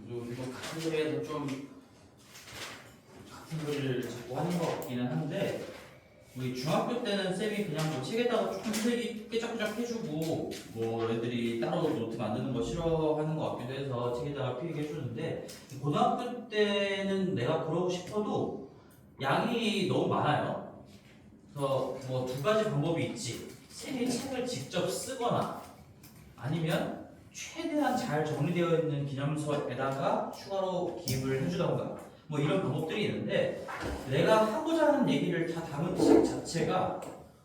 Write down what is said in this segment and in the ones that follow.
이거 같은 소리에서 좀 같은 소리를 자꾸 하는 것 같기는 한데, 우리 중학교 때는 쌤이 그냥 뭐 책에다가 조금 색이 깨작깨작 해주고, 뭐 애들이 따로 노트 만드는 거 싫어하는 것 같기도 해서 책에다가 필기 해주는데, 고등학교 때는 내가 그러고 싶어도 양이 너무 많아요. 그래서 뭐 두 가지 방법이 있지. 쌤이 책을 직접 쓰거나 아니면 최대한 잘 정리되어 있는 기념서에다가 추가로 기입을 해주던가 뭐 이런 방법들이 있는데, 내가 하고자 하는 얘기를 다 담은 책 자체가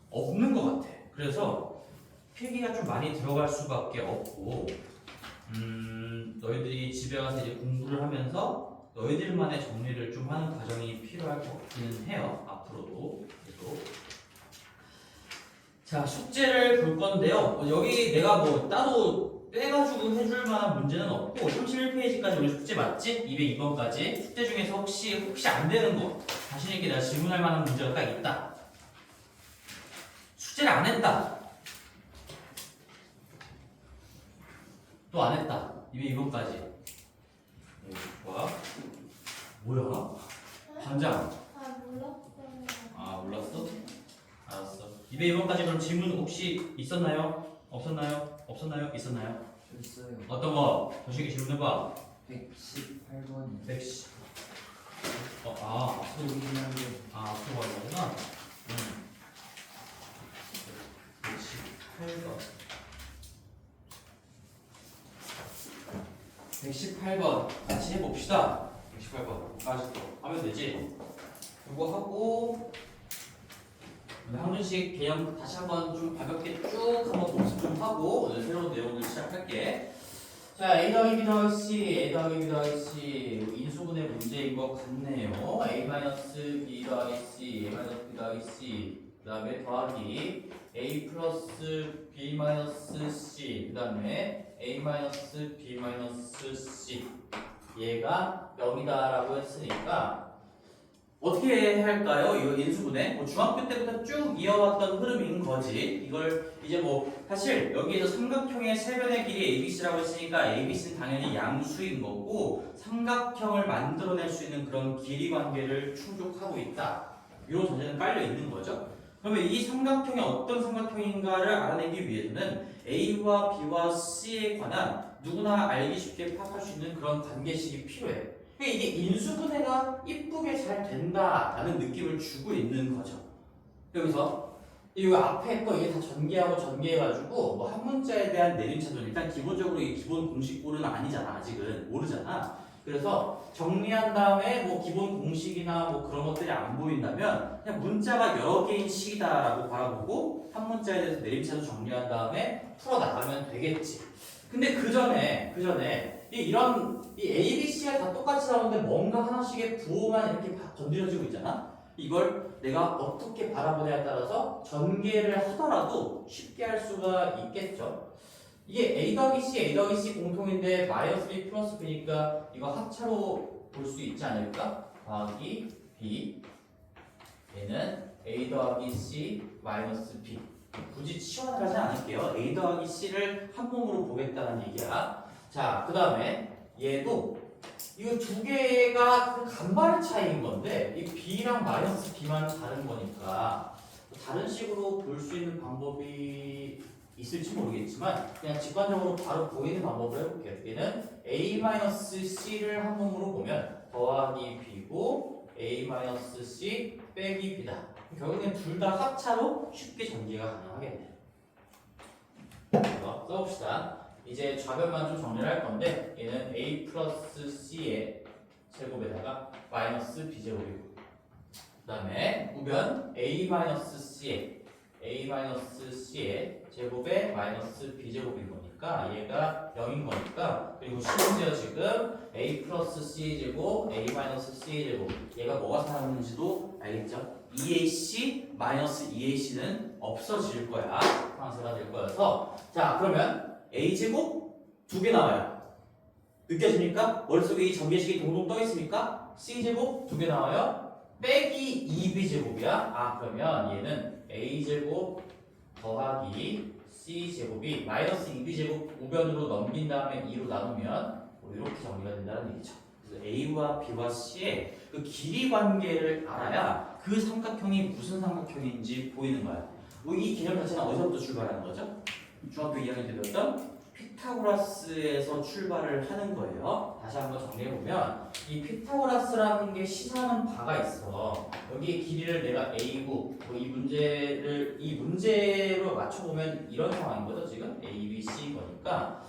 없는 것 같아. 그래서 필기가 좀 많이 들어갈 수밖에 없고, 너희들이 집에 가서 이제 공부를 하면서 너희들만의 정리를 좀 하는 과정이 필요할 것 같기는 해요. 앞으로도. 계속. 자, 숙제를 볼 건데요. 여기 내가 뭐 따로 빼가지고 해줄 만한 문제는 없고, 31페이지까지 우리 숙제 맞지? 202번까지. 숙제 중에서 혹시 안 되는 거, 자신있게 내가 질문할 만한 문제가 딱 있다. 숙제를 안 했다. 또 안 했다. 202번까지. 좋아. 뭐야? 반장. 몰랐어요. 아, 몰랐어? 알았어. 202번까지 그럼 질문 혹시 있었나요? 없었나요? 없었나요? 있었나요? 저 있어요. 어떤 거? 조식이 질문해봐. 118번이요. 110. 앞으로 여기긴 한데 앞으로 가는 거구나. 118번. 118번. 같이 해봅시다. 118번. 같이 하면 되지. 이거 하고, 한 분씩 개념 다시 한번 좀 가볍게 쭉 한번 복습 좀 하고, 오늘 새로운 내용을 시작할게. 자, A 더하기 B 더하기 C, A 더하기 B 더하기 C, 인수분해 문제인 것 같네요. A 마이너스 B 더하기 C, A 마이너스 B 더하기 C, 그 다음에 더하기 A 플러스 B 마이너스 C, 그 다음에 A 마이너스 B 마이너스 C. 얘가 0이다라고 했으니까 어떻게 할까요? 이거 인수분해? 뭐 중학교 때부터 쭉 이어왔던 흐름인 거지. 이걸 이제 뭐 사실 여기에서 삼각형의 세변의 길이 ABC라고 했으니까 ABC는 당연히 양수인 거고, 삼각형을 만들어낼 수 있는 그런 길이 관계를 충족하고 있다. 이런 전제는 깔려 있는 거죠. 그러면 이 삼각형이 어떤 삼각형인가를 알아내기 위해서는 A와 B와 C에 관한 누구나 알기 쉽게 파악할 수 있는 그런 관계식이 필요해. 이게 인수분해가 이쁘게 잘 된다라는 느낌을 주고 있는 거죠. 여기서 이 앞에 거 이게 다 전개해가지고 뭐 한 문자에 대한 내림차순, 일단 기본적으로 이 기본 공식꼴은 아니잖아. 아직은 모르잖아. 그래서 정리한 다음에 뭐 기본 공식이나 뭐 그런 것들이 안 보인다면 그냥 문자가 여러 개인 식이다라고 바라보고 한 문자에 대해서 내림차순 정리한 다음에 풀어 나가면 되겠지. 근데 그 전에 이런 A, B, C가 다 똑같이 나오는데 뭔가 하나씩의 부호만 이렇게 건드려지고 있잖아. 이걸 내가 어떻게 바라보냐에 따라서 전개를 하더라도 쉽게 할 수가 있겠죠. 이게 A 더하기 C, A 더하기 C 공통인데 마이너스 B 플러스 B니까 이거 합차로 볼 수 있지 않을까? 더하기 B, 얘는 A 더하기 C 마이너스 B. 굳이 치환하지 않을게요. A 더하기 C를 한 몸으로 보겠다는 얘기야. 자, 그 다음에 얘도 이거 두 개가 그 간발의 차이인 건데 이 B랑 마이너스 B만 다른 거니까 다른 식으로 볼 수 있는 방법이 있을지 모르겠지만 그냥 직관적으로 바로 보이는 방법을 해볼게요. 얘는 A 마이너스 C를 한 몸으로 보면 더하기 B고 A 마이너스 C 빼기 B다. 결국엔 둘 다 합차로 쉽게 전개가 가능하겠네. 써봅시다. 이제 좌변만 좀 정리를 할 건데 얘는 A 플러스 C의 제곱에다가 마이너스 B제곱이고, 그 다음에 우변 A 마이너스 C의 제곱에 마이너스 B제곱인 거니까 얘가 0인 거니까, 그리고 심지어 지금 A 플러스 C 제곱, A 마이너스 C 제곱 얘가 뭐가 사라지는지도 알겠죠? 2AC 마이너스 2AC는 없어질 거야. 상세가 될 거여서. 자, 그러면 A제곱 2개 나와요. 느껴집니까? 머릿속에 이 전개식이 동동 떠 있습니까? C제곱 2개 나와요. 빼기 2B제곱이야. 아, 그러면 얘는 A제곱 더하기 c제곱이 마이너스 2b제곱 우변으로 넘긴 다음에 2로 나누면 뭐 이렇게 정리가 된다는 얘기죠. 그래서 a와 b와 c의 그 길이 관계를 알아야 그 삼각형이 무슨 삼각형인지 보이는 거야. 뭐 이 개념 자체는 어디서부터 출발하는 거죠? 중학교 2학년 때 배웠던 피타고라스에서 출발을 하는 거예요. 다시 한번 정리해보면 이 피타고라스라는 게 시사하는 바가 있어. 여기에 길이를 내가 a고 뭐 이 문제로 맞춰보면 이런 상황인 거죠. 지금 a, b, c인 거니까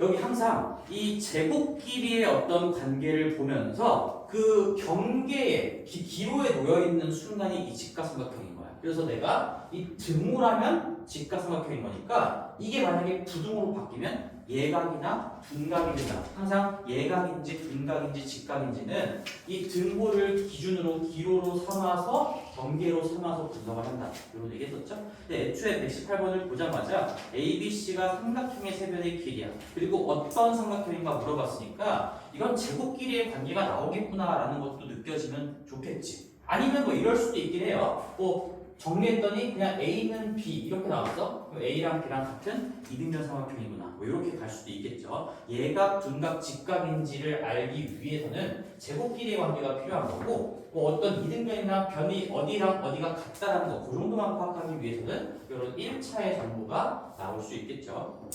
여기 항상 이 제곱 길이의 어떤 관계를 보면서 그 경계에 기로에 놓여 있는 순간이 이 직각삼각형인 거야. 그래서 내가 이 등호라면 직각삼각형인 거니까 이게 만약에 부등호로 바뀌면 예각이나 둔각이 된다. 항상 예각인지 둔각인지 직각인지는 이 등호를 기준으로 기로로 삼아서 경계로 삼아서 분석을 한다. 이런 얘기 했었죠? 근데 애초에 118번을 보자마자 ABC가 삼각형의 세변의 길이야. 그리고 어떤 삼각형인가 물어봤으니까 이건 제곱 길이의 관계가 나오겠구나라는 것도 느껴지면 좋겠지. 아니면 뭐 이럴 수도 있긴 해요. 뭐 정리했더니 그냥 A는 B 이렇게 나왔어. 그럼 A랑 B랑 같은 이등변 삼각형이구나. 뭐 이렇게 갈 수도 있겠죠. 예각, 둔각, 직각인지를 알기 위해서는 제곱 길이의 관계가 필요한 거고 뭐 어떤 이등변이나 변이 어디랑 어디가 같다라는 거 그 정도만 파악하기 위해서는 이런 1차의 정보가 나올 수 있겠죠.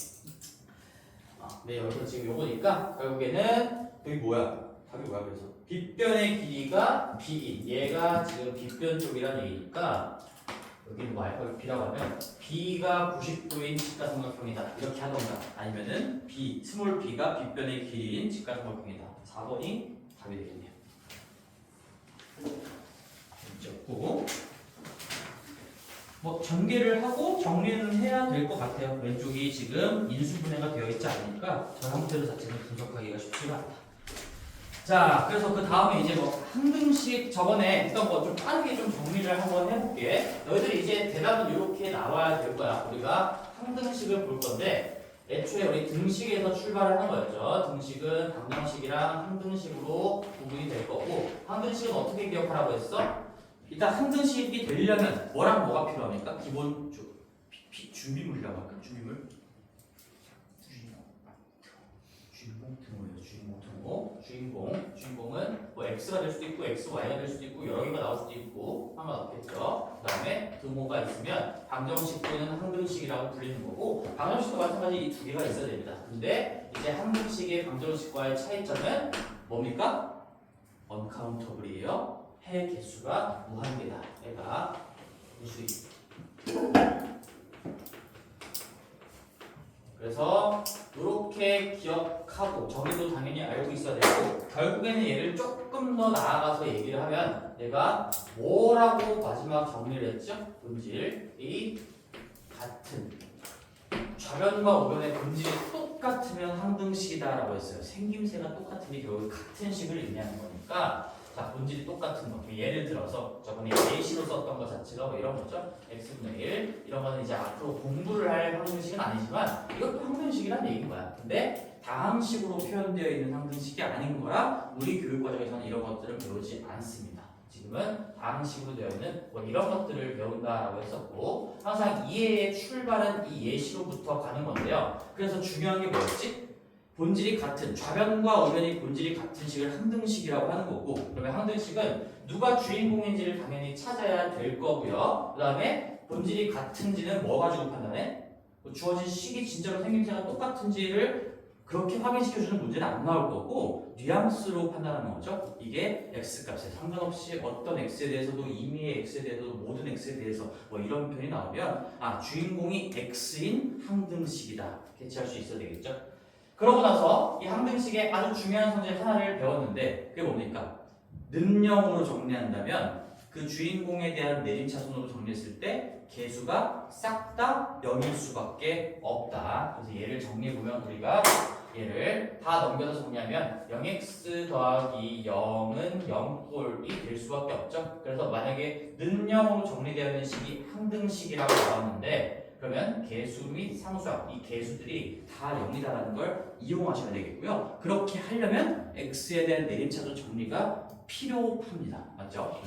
네, 여기서 지금 요거니까 결국에는 여기 뭐야? 답이 뭐야? 그래서 빗변의 길이가 B인 얘가 지금 빗변 쪽이라는 얘기니까 여기는 뭐 알파벳 B라고 하면 B가 90도인 직각삼각형이다 이렇게 하던가 아니면은 B, 스몰 b가 빗변의 길이인 직각삼각형이다 4번이 답이 되겠네요. 됐고 뭐 전개를 하고 정리는 해야 될 것 같아요. 왼쪽이 지금 인수분해가 되어 있지 않으니까 저 형태로 자체는 분석하기가 쉽지가 않다. 자, 그래서 그 다음에 이제 뭐 항등식 저번에 했던 거 좀 빠르게 좀 정리를 한번 해볼게. 너희들이 이제 대답은 이렇게 나와야 될 거야. 우리가 항등식을 볼 건데 애초에 우리 등식에서 출발을 하는 거였죠. 등식은 방정식이랑 항등식으로 구분이 될 거고 항등식은 어떻게 기억하라고 했어? 일단 항등식이 되려면 뭐랑 뭐가 필요합니까? 기본 준비물이라고 할까? 준비물? 주인공은 뭐 x가 될 수도 있고 xy가 될 수도 있고 여러 개가 나올 수도 있고 상관없겠죠. 그 다음에 등호가 있으면 방정식 또는 항등식이라고 불리는 거고 방정식도 마찬가지 이 두 개가 있어야 됩니다. 근데 이제 항등식의 방정식과의 차이점은 뭡니까? 언카운터블이에요. 해 개수가 무한계다. 얘가 무수히. 그래서 이렇게 기억하고 정의도 당연히 알고 있어야 되고 결국에는 얘를 조금 더 나아가서 얘기를 하면 내가 뭐라고 마지막 정리를 했죠? 본질이 같은 좌변과 우변의 본질이 똑같으면 항등식이다라고 했어요. 생김새가 똑같으니 결국 같은 식을 의미하는 거니까 자, 본질이 똑같은 거. 예를 들어서 저번에 예시로 썼던 것 자체가 뭐 이런 거죠. x분의 1 이런 거는 이제 앞으로 공부를 할 항등식은 아니지만 이것도 항등식이란 얘기인 거야. 근데 다항식으로 표현되어 있는 항등식이 아닌 거라 우리 교육과정에서는 이런 것들을 배우지 않습니다. 지금은 다항식으로 되어 있는 뭐 이런 것들을 배운다라고 했었고 항상 이해의 출발은 이 예시로부터 가는 건데요. 그래서 중요한 게 뭐였지? 본질이 같은 좌변과 우변이 본질이 같은 식을 항등식이라고 하는 거고 그러면 항등식은 누가 주인공인지를 당연히 찾아야 될 거고요. 그 다음에 본질이 같은지는 뭐 가지고 판단해? 뭐 주어진 식이 진짜로 생김새가 똑같은지를 그렇게 확인시켜주는 문제는 안 나올 거고 뉘앙스로 판단하는 거죠. 이게 x값에 상관없이 어떤 x에 대해서도 임의의 x에 대해서도 모든 x에 대해서 뭐 이런 표현이 나오면 아 주인공이 x인 항등식이다. 캐치할 수 있어야 되겠죠. 그러고 나서 이 항등식의 아주 중요한 성질 하나를 배웠는데 그게 뭡니까? 는영으로 정리한다면 그 주인공에 대한 내림차순으로 정리했을 때 개수가 싹 다 0일 수밖에 없다. 그래서 얘를 정리해보면 우리가 얘를 다 넘겨서 정리하면 0x 더하기 0은 0꼴이 될 수밖에 없죠. 그래서 만약에 는영으로 정리되어 있는 식이 항등식이라고 나왔는데 그러면 개수 및 상수항, 이 개수들이 다 0이다라는 걸 이용하셔야 되겠고요. 그렇게 하려면 x에 대한 내림차순 정리가 필요합니다. 맞죠?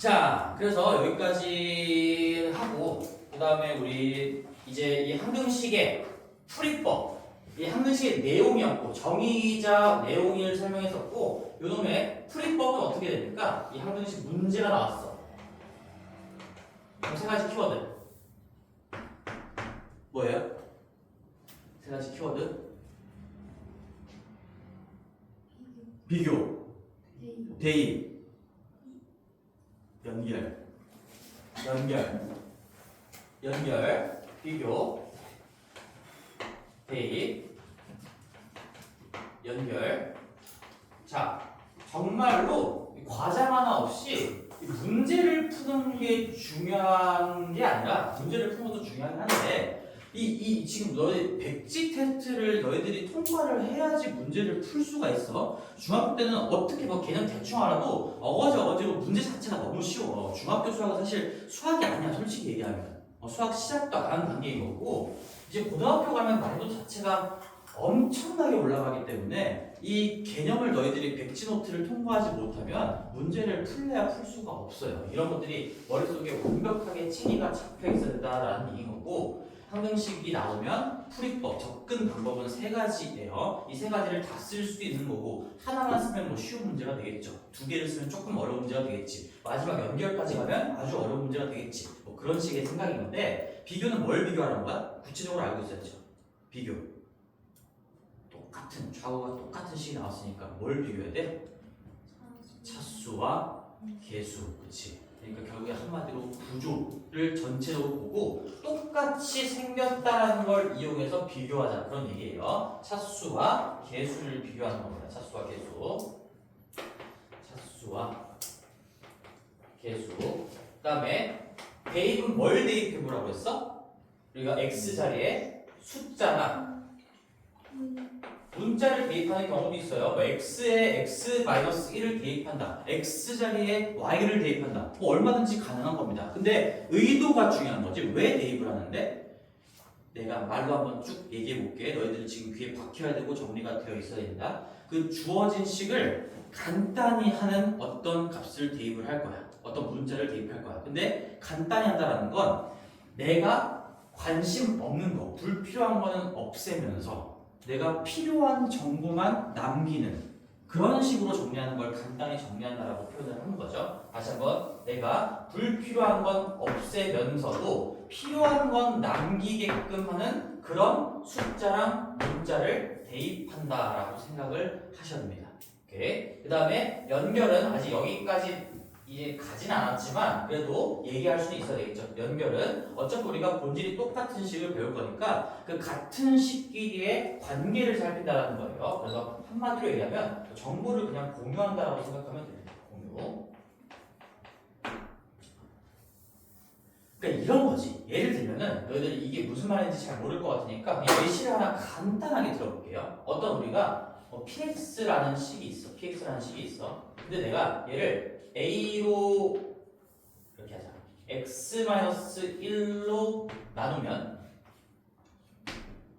자, 그래서 여기까지 하고 그 다음에 우리 이제 이 항등식의 풀이법, 이 항등식의 내용이었고 정의이자 내용을 설명했었고 요놈의 풀이법은 어떻게 됩니까? 이 항등식 문제가 나왔어. 그럼 세 가지 키워드 뭐예요? 세 가지 키워드 비교, 대입, 연결, 비교, 대입, 연결. 자, 정말로 과장 하나 없이 문제를 푸는 게 중요한 게 아니라 문제를 푸는 것도 중요하긴 한데 지금 너희 백지 테스트를 너희들이 통과를 해야지 문제를 풀 수가 있어. 중학교 때는 어떻게 뭐 개념 대충 알아도 어거지로 문제 자체가 너무 쉬워. 중학교 수학은 사실 수학이 아니야, 솔직히 얘기하면. 수학 시작도 안 하는 단계인 거고 이제 고등학교 가면 난이도 자체가 엄청나게 올라가기 때문에 이 개념을 너희들이 백지 노트를 통과하지 못하면 문제를 풀래야 풀 수가 없어요. 이런 것들이 머릿속에 완벽하게 체계가 잡혀 있어야 된다라는 얘기인 거고 항등식이 나오면 풀이법, 접근 방법은 세 가지예요. 이 세 가지를 다 쓸 수 있는 거고 하나만 쓰면 뭐 쉬운 문제가 되겠죠. 두 개를 쓰면 조금 어려운 문제가 되겠지. 마지막 연결까지 가면 아주 어려운 문제가 되겠지. 뭐 그런 식의 생각인 건데 비교는 뭘 비교하는 거야? 구체적으로 알고 있어야죠. 비교. 똑같은 좌우가 똑같은 식이 나왔으니까 뭘 비교해야 돼? 차수와 개수. 그렇지. 그러니까 결국에 한마디로 구조를 전체적으로 보고 똑같이 생겼다라는 걸 이용해서 비교하자 그런 얘기예요. 차수와 개수를 비교하는 겁니다. 차수와 개수. 그다음에 대입은 뭘 대입해 보라고 했어? 우리가 x 자리에 숫자나 문자를 대입하는 경우도 있어요. 뭐 x에 x-1을 대입한다. x 자리에 y를 대입한다. 뭐 얼마든지 가능한 겁니다. 근데 의도가 중요한 거지. 왜 대입을 하는데? 내가 말로 한번 쭉 얘기해 볼게. 너희들이 지금 귀에 박혀야 되고 정리가 되어 있어야 된다. 그 주어진 식을 간단히 하는 어떤 값을 대입을 할 거야. 어떤 문자를 대입할 거야. 근데 간단히 한다는 건 내가 관심 없는 거, 불필요한 거는 없애면서 내가 필요한 정보만 남기는 그런 식으로 정리하는 걸 간단히 정리한다라고 표현을 하는 거죠. 다시 한번 내가 불필요한 건 없애면서도 필요한 건 남기게끔 하는 그런 숫자랑 문자를 대입한다라고 생각을 하셔야 됩니다. 오케이. 그 다음에 연결은 아직 여기까지 이제 가진 않았지만 그래도 얘기할 수는 있어야 되겠죠. 연결은 어차피 우리가 본질이 똑같은 식을 배울 거니까 그 같은 식끼리의 관계를 살핀다는 거예요. 그래서 한마디로 얘기하면 정보를 그냥 공유한다라고 생각하면 됩니다. 공유. 그러니까 이런 거지. 예를 들면은 너희들이 이게 무슨 말인지 잘 모를 것 같으니까 그냥 예시를 하나 간단하게 들어볼게요. 어떤 우리가 px라는 식이 있어. px라는 식이 있어. 근데 내가 얘를 a로 이렇게 하자. x-1로 나누면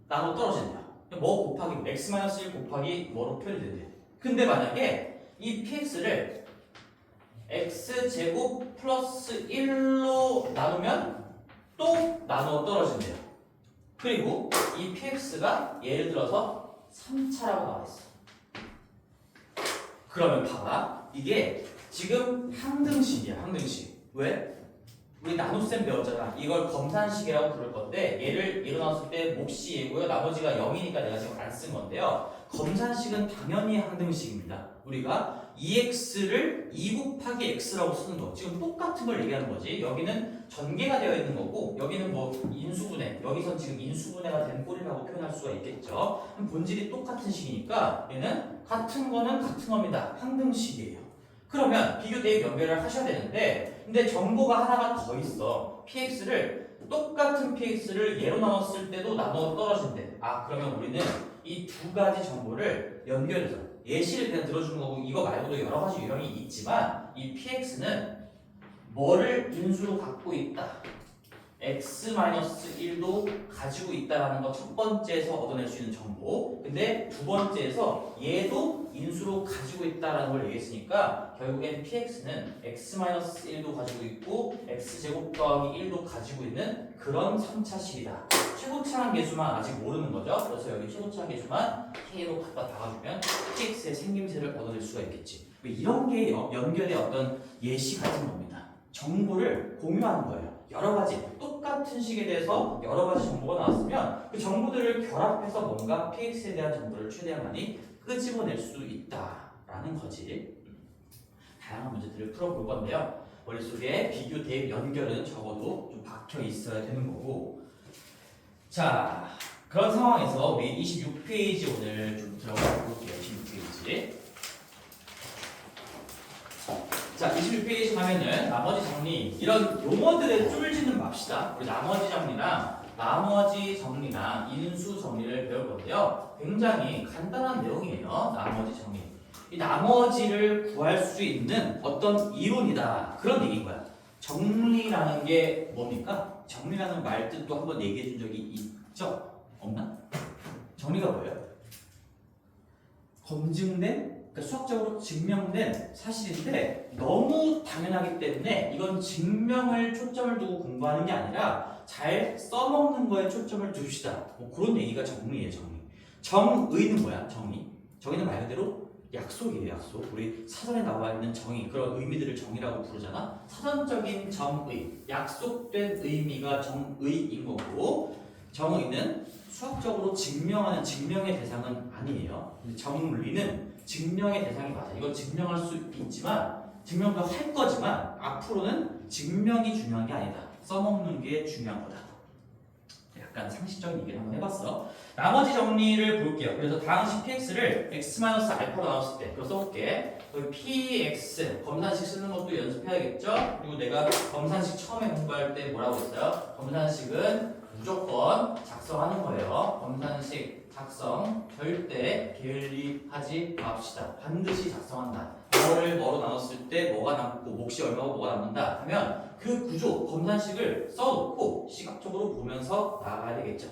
나눠 떨어진다. 뭐 곱하기 x-1 곱하기 뭐로 표현이 된대. 근데 만약에 이 px를 x제곱 플러스 1로 나누면 또 나눠 떨어진대요. 그리고 이 px가 예를 들어서 3차라고 나와있어. 그러면 봐봐. 이게 지금 항등식이야. 항등식. 왜? 우리 나눗셈 배웠잖아. 이걸 검산식이라고 부를 건데 얘를 일어났을 때 몫이 얘고요. 나머지가 0이니까 내가 지금 안 쓴 건데요. 검산식은 당연히 항등식입니다. 우리가 2x를 2 곱하기 x라고 쓰는 거. 지금 똑같은 걸 얘기하는 거지. 여기는 전개가 되어 있는 거고 여기는 뭐 인수분해. 여기선 지금 인수분해가 된 꼴이라고 표현할 수가 있겠죠. 본질이 똑같은 식이니까 얘는 같은 거는 같은 겁니다. 항등식이에요. 그러면 비교 대입 연결을 하셔야 되는데 근데 정보가 하나가 더 있어. px를 똑같은 px를 예로 나눴을 때도 나눠 떨어진대. 아 그러면 우리는 이 두 가지 정보를 연결해서 예시를 그냥 들어주는 거고 이거 말고도 여러 가지 유형이 있지만 이 px는 뭐를 인수로 갖고 있다. x-1도 가지고 있다는 거 첫 번째에서 얻어낼 수 있는 정보. 근데 두 번째에서 얘도 인수로 가지고 있다는 걸 얘기했으니까 결국엔 px는 x-1도 가지고 있고 x제곱 더하기 1도 가지고 있는 그런 3차식이다. 최고차항 계수만 아직 모르는 거죠. 그래서 여기 최고차항 계수만 k로 갖다 박아주면 px의 생김새를 얻어낼 수가 있겠지. 이런 게 연결의 어떤 예시 같은 겁니다. 정보를 공유하는 거예요. 여러 가지 똑같은 식에 대해서 여러 가지 정보가 나왔으면 그 정보들을 결합해서 뭔가 px에 대한 정보를 최대한 많이 끄집어낼 수 있다라는 거지. 다양한 문제들을 풀어볼 건데요. 머릿속에 비교, 대입, 연결은 적어도 좀 박혀 있어야 되는 거고. 자, 그런 상황에서 우리 26페이지 오늘 좀 들어가 볼게요. 26페이지. 자, 26페이지 가면은 나머지 정리, 이런 용어들에 줄 짓는 맙시다. 우리 나머지 정리랑 인수 정리를 배울 건데요. 굉장히 간단한 내용이에요. 나머지 정리. 이 나머지를 구할 수 있는 어떤 이론이다. 그런 얘기인 거야. 정리라는 게 뭡니까? 정리라는 말뜻도 한번 얘기해 준 적이 있죠? 없나? 정리가 뭐예요? 검증된, 그러니까 수학적으로 증명된 사실인데 너무 당연하기 때문에 이건 증명을 초점을 두고 공부하는 게 아니라 잘 써먹는 거에 초점을 둡시다. 뭐 그런 얘기가 정리예요. 정리. 정의는 뭐야? 정의는 말 그대로 약속이에요. 약속. 우리 사전에 나와 있는 정의, 그런 의미들을 정의라고 부르잖아. 사전적인 정의, 약속된 의미가 정의인 거고, 정의는 수학적으로 증명하는 증명의 대상은 아니에요. 근데 정리는 증명의 대상이 맞아. 이건 증명할 수 있지만, 증명도 할 거지만 앞으로는 증명이 중요한 게 아니다. 써먹는 게 중요한 거다. 약간 상식적인 얘기를 한번 해봤어. 나머지 정리를 볼게요. 그래서 다항식 px를 x-알파로 나눴을 때 그거 써볼게. 여기 px 검산식 쓰는 것도 연습해야겠죠? 그리고 내가 검산식 처음에 공부할 때 뭐라고 했어요? 검산식은 무조건 작성하는 거예요. 검산식 작성 절대 게을리하지 맙시다. 반드시 작성한다. 뭐를 뭐로 나눴을 때 뭐가 남고 몫이 얼마고 뭐가 남는다 하면 그 구조 검산식을 써놓고 시각적으로 보면서 나아가야 되겠죠.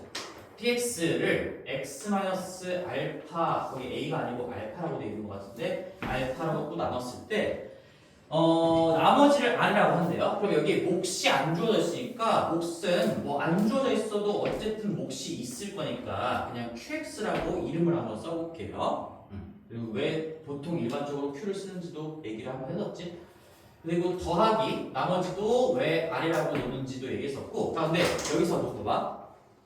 px를 x-알파, 거기 a가 아니고 알파라고 되어 있는 것 같은데 알파라고 또 나눴을 때 나머지를 r이라고 한대요. 그럼 여기 몫이 안 주어져 있으니까 몫은 뭐 안 주어져 있어도 어쨌든 몫이 있을 거니까 그냥 qx라고 이름을 한번 써볼게요. 그리고 왜 보통 일반적으로 q를 쓰는지도 얘기를 한번 해줬지. 그리고 더하기 나머지도 왜 r이라고 놓는지도 얘기했었고. 자, 근데 여기서 봐봐.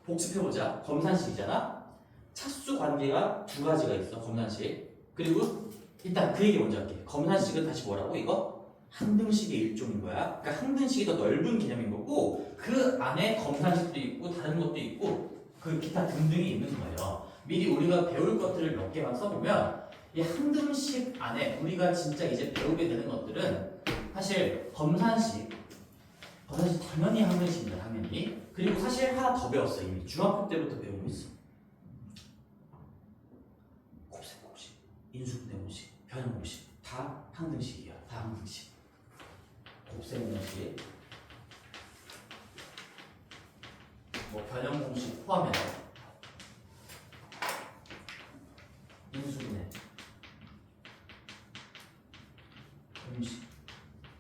복습해보자. 검산식이잖아. 차수 관계가 두 가지가 있어. 검산식. 그리고 일단 그 얘기 먼저 할게. 검산식은 다시 뭐라고? 이거 항등식의 일종인 거야. 그러니까 항등식이 더 넓은 개념인 거고 그 안에 검산식도 있고 다른 것도 있고 그 기타 등등이 있는 거예요. 미리 우리가 배울 것들을 몇 개만 써보면 이 항등식 안에 우리가 진짜 이제 배우게 되는 것들은 사실 검산식 당연히 항등식입니다. 당연히. 그리고 사실 하나 더 배웠어. 이미 중학교 때부터 배우고 있어. 곱셈 공식, 인수분해 공식, 변형 공식 다 항등식이야. 다 항등식. 곱셈 공식, 뭐 변형 공식 포함해서 인수분해 공식.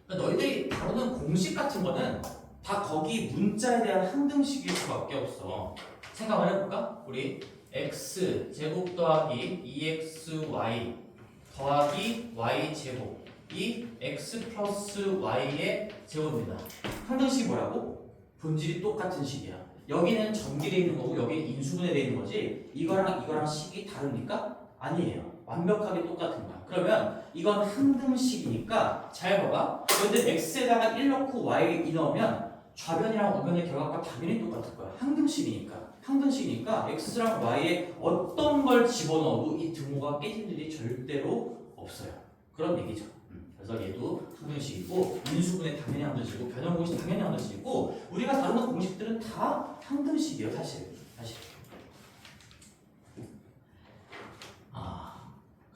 그러니까 너희들이 다루는 공식 같은 거는 다 거기 문자에 대한 항등식일 수밖에 없어. 생각을 해볼까? 우리 x 제곱 더하기 2xy 더하기 y 제곱이 x 플러스 y의 제곱입니다. 항등식이 뭐라고? 본질이 똑같은 식이야. 여기는 전기되어 있는 거고 여기는 인수분해되어 있는 거지. 이거랑 식이 다릅니까? 아니에요. 완벽하게 똑같은 거야. 그러면 이건 항등식이니까 잘 봐봐. 근데 x에다가 1 넣고 y 2 넣으면 좌변이랑 우변의 결과가 당연히 똑같을 거야. 항등식이니까 x랑 y에 어떤 걸 집어넣어도 이 등호가 깨질 일이 절대로 없어요. 그런 얘기죠. 그래서 얘도 항등식이고 인수분해 당연히 항등식이고 변형공식 당연히 항등식이고 우리가 다루는 공식들은 다 항등식이에요. 사실.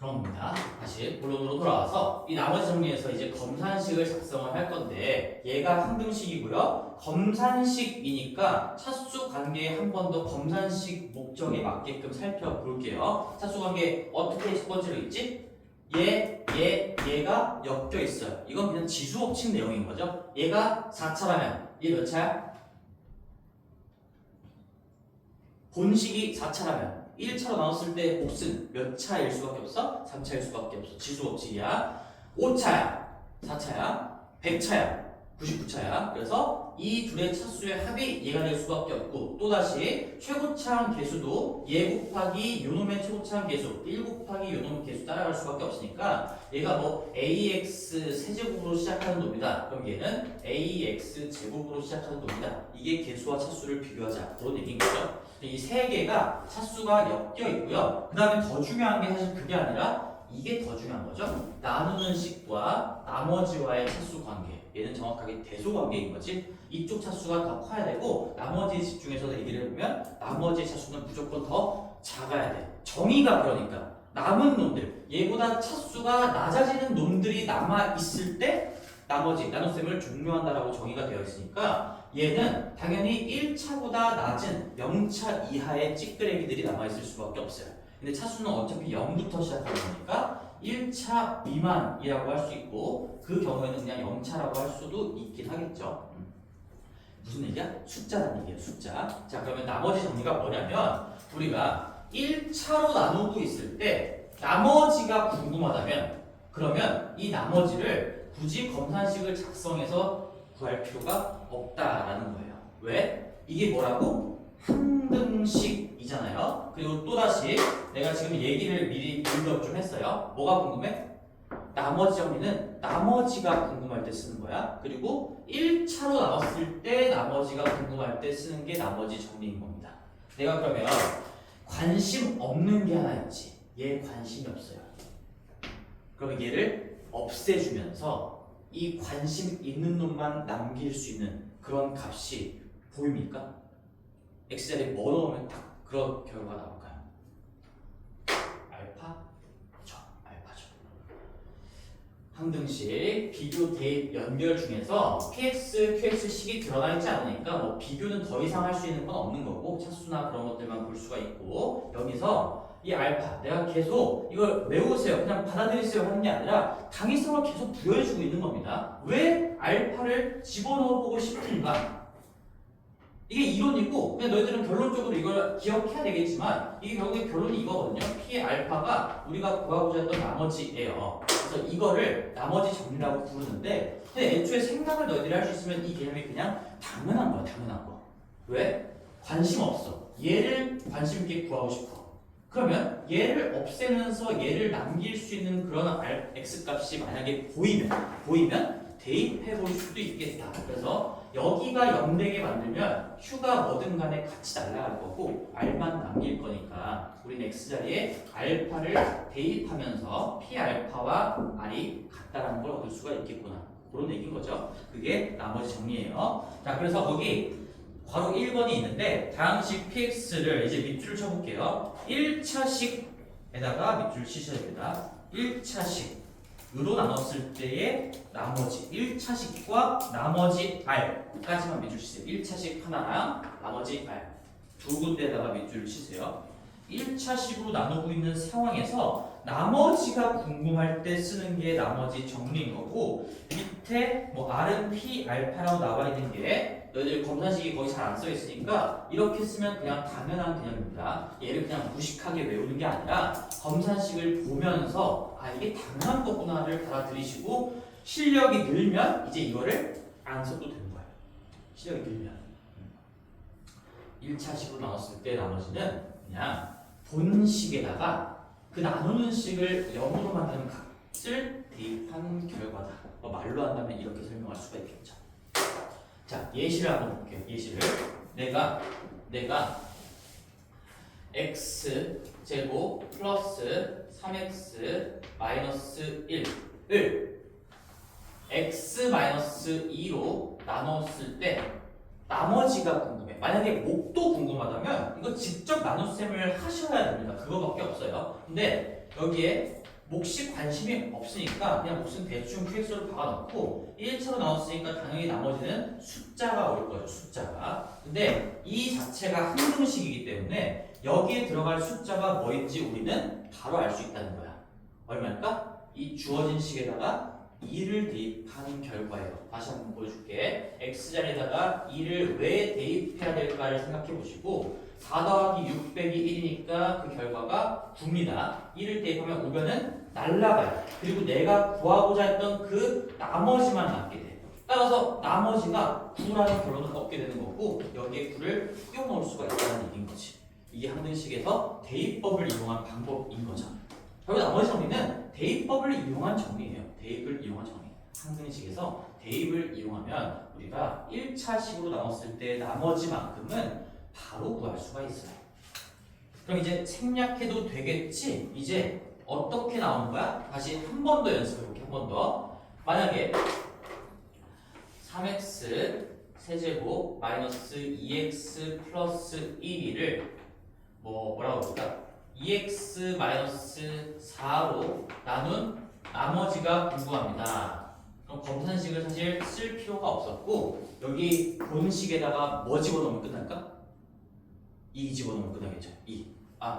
그런 겁니다. 다시 본론으로 돌아와서 이 나머지 정리해서 이제 검산식을 작성을 할 건데 얘가 항등식이고요. 검산식이니까 차수 관계에 한 번 더 검산식 목적에 맞게끔 살펴볼게요. 차수 관계 어떻게 첫 번째로 있지? 얘가 엮여 있어요. 이건 그냥 지수법칙 내용인 거죠. 얘가 4차라면 얘 몇 차야? 본식이 4차라면 1차로 나눴을 때 몫은 몇 차일 수밖에 없어? 3차일 수밖에 없어. 지수법칙이야. 5차야, 4차야, 100차야, 99차야. 그래서 이 둘의 차수의 합이 얘가 될 수밖에 없고 또다시 최고차항 계수도 얘 곱하기 요놈의 최고차항 계수 1 곱하기 요놈 계수 따라갈 수밖에 없으니까 얘가 뭐 ax 세제곱으로 시작하는 놈이다. 그럼 얘는 ax 제곱으로 시작하는 놈이다. 이게 계수와 차수를 비교하자. 그런 얘기인 거죠. 이 세 개가 차수가 엮여 있고요. 그 다음에 더 중요한 게 사실 그게 아니라 이게 더 중요한 거죠. 나누는 식과 나머지와의 차수 관계. 얘는 정확하게 대소 관계인 거지. 이쪽 차수가 더 커야 되고 나머지 집 중에서 얘기를 해보면 나머지 차수는 무조건 더 작아야 돼. 정의가 그러니까 남은 놈들 얘보다 차수가 낮아지는 놈들이 남아 있을 때 나머지 나눗셈을 종료한다라고 정의가 되어 있으니까 얘는 당연히 1차보다 낮은 0차 이하의 찌끄레기들이 남아있을 수밖에 없어요. 근데 차수는 어차피 0부터 시작하는 거니까 1차 미만이라고 할 수 있고 그 경우에는 그냥 0차라고 할 수도 있긴 하겠죠. 무슨 얘기야? 숫자라는 얘기예요. 숫자. 자 그러면 나머지 정리가 뭐냐면 우리가 1차로 나누고 있을 때 나머지가 궁금하다면 그러면 이 나머지를 굳이 검산식을 작성해서 구할 필요가 없다라는 거예요. 왜? 이게 뭐라고? 항등식이잖아요. 그리고 또다시 내가 지금 얘기를 미리 빌드업 좀 했어요. 뭐가 궁금해? 나머지 정리는 나머지가 궁금할 때 쓰는 거야. 그리고 1차로 나눴을 때 나머지가 궁금할 때 쓰는 게 나머지 정리인 겁니다. 내가 그러면 관심 없는 게 하나 있지. 얘 관심이 없어요. 그러면 얘를 없애주면서 이 관심 있는 놈만 남길 수 있는 그런 값이 보입니까? x자리에 뭐 넣으면 딱 그런 결과가 나올까요? 알파? 그렇죠. 알파죠. 항등식 비교 대입 연결 중에서 px, qx식이 드러나 있지 않으니까 뭐 비교는 더 이상 할 수 있는 건 없는 거고 차수나 그런 것들만 볼 수가 있고 여기서 이 알파 내가 계속 이걸 외우세요 그냥 받아들이세요 하는 게 아니라 당위성을 계속 부여해주고 있는 겁니다. 왜 알파를 집어넣어보고 싶은가? 이게 이론이고 그냥 너희들은 결론적으로 이걸 기억해야 되겠지만 이게 결국에 결론이 이거거든요. P의 알파가 우리가 구하고자 했던 나머지예요. 그래서 이거를 나머지 정리라고 부르는데 근데 애초에 생각을 너희들이 할 수 있으면 이 개념이 그냥 당연한 거야. 당연한 거. 왜? 관심 없어. 얘를 관심 있게 구하고 싶어. 그러면 얘를 없애면서 얘를 남길 수 있는 그런 x값이 만약에 보이면 대입해 볼 수도 있겠다. 그래서 여기가 0되게 만들면 q가 뭐든 간에 같이 날아갈 거고 r만 남길 거니까 우리는 x자리에 알파를 대입하면서 p 알파와 r이 같다라는 걸 얻을 수가 있겠구나. 그런 얘기인 거죠. 그게 나머지 정리예요. 자, 그래서 거기 괄호 1번이 있는데 다항식 px를 이제 밑줄을 쳐볼게요. 1차식에다가 밑줄 치셔야 됩니다. 1차식으로 나눴을 때의 나머지 1차식과 나머지 r까지만 밑줄 치세요. 1차식 하나랑 나머지 r 두 군데에다가 밑줄을 치세요. 1차식으로 나누고 있는 상황에서 나머지가 궁금할 때 쓰는 게 나머지 정리인 거고 밑에 뭐 r은 p 알파라고 나와 있는 게 너희들 검산식이 거의 잘 안 써 있으니까 이렇게 쓰면 그냥 당연한 개념입니다. 얘를 그냥 무식하게 외우는 게 아니라 검산식을 보면서 아 이게 당연한 거구나를 받아들이시고 실력이 늘면 이제 이거를 안 써도 되는 거예요. 실력이 늘면 1차식으로 나눴을 때 나머지는 그냥 본식에다가 그 나누는 식을 0으로 만드는 값을 대입한 결과다. 말로 한다면 이렇게 설명할 수가 있겠죠. 자, 예시를 한번 볼게요. 예시를 내가 x 제곱 플러스 3x 마이너스 1을 x 마이너스 2로 나눴을 때 나머지가 궁금해. 만약에 목도 궁금하다면 이거 직접 나눗셈을 하셔야 됩니다. 그거밖에 없어요. 근데 여기에 몫이 관심이 없으니까 그냥 몫은 대충 QX로 박아놓고 1차로 나왔으니까 당연히 나머지는 숫자가 올 거죠. 숫자가. 근데 이 자체가 항등식이기 때문에 여기에 들어갈 숫자가 뭐인지 우리는 바로 알 수 있다는 거야. 얼마일까? 이 주어진 식에다가 2를 대입한 결과예요. 다시 한번 보여줄게. x자리에다가 2를 왜 대입해야 될까를 생각해 보시고 4 더하기 6 빼기 1이니까 그 결과가 9입니다. 1을 대입하면 오면은 날라가요. 그리고 내가 구하고자 했던 그 나머지만 남게 돼. 따라서 나머지가 9라는 결론은 얻게 되는 거고 여기에 9를 끼워 넣을 수가 있다는 얘기인 거지. 이게 항등식에서 대입법을 이용한 방법인 거죠. 그리고 나머지 정리는 대입법을 이용한 정리예요. 대입을 이용한 정리. 항등식에서 대입을 이용하면 우리가 1차식으로 나눴을 때 나머지만큼은 바로 구할 수가 있어요. 그럼 이제 생략해도 되겠지? 이제 어떻게 나오는 거야? 다시 한 번 더 연습해볼게. 한 번 더. 만약에 3x 세제곱 마이너스 2x 플러스 1을 뭐라고 볼까? 2x 마이너스 4로 나눈 나머지가 궁금합니다. 그럼 검산식을 사실 쓸 필요가 없었고 여기 본식에다가 뭐 집어넣으면 끝날까? 2 집어넣으면 끝나겠죠. 2.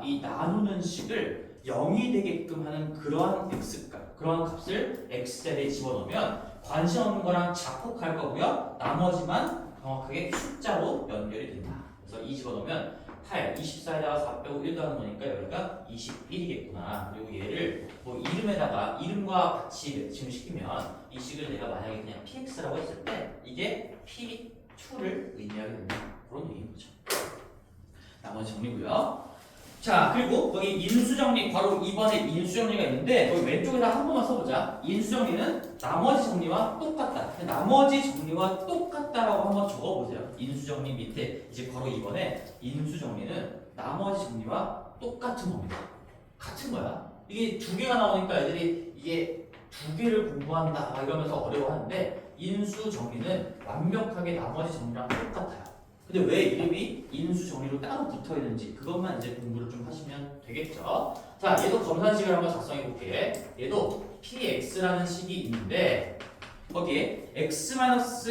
이 나누는 식을 0이 되게끔 하는 그러한 x값, 그러한 값을 x자리에 집어넣으면 관심 없는 거랑 작곡할 거고요. 나머지만 정확하게 숫자로 연결이 된다. 그래서 2 집어넣으면 8, 24에다가 4 빼고 1 더하는 거니까 여기가 21이겠구나. 그리고 얘를 뭐 이름과 같이 매칭을 시키면 이 식을 내가 만약에 그냥 px라고 했을 때 이게 p2를 의미하게 된다. 그런 얘기인 거죠. 나머지 정리고요. 자, 그리고 거기 인수정리, 바로 2번에 인수정리가 있는데 거기 왼쪽에다 한 번만 써보자. 인수정리는 나머지 정리와 똑같다. 나머지 정리와 똑같다라고 한번 적어보세요. 인수정리 밑에 이제 바로 2번에 인수정리는 나머지 정리와 똑같은 겁니다. 같은 거야. 이게 두 개가 나오니까 애들이 이게 두 개를 공부한다 이러면서 어려워하는데 인수정리는 완벽하게 나머지 정리랑 똑같아요. 근데 왜 이름이 인수정리로 따로 붙어있는지 그것만 이제 공부를 좀 하시면 되겠죠. 자, 얘도 검산식을 한번 작성해 볼게. 얘도 px라는 식이 있는데 거기에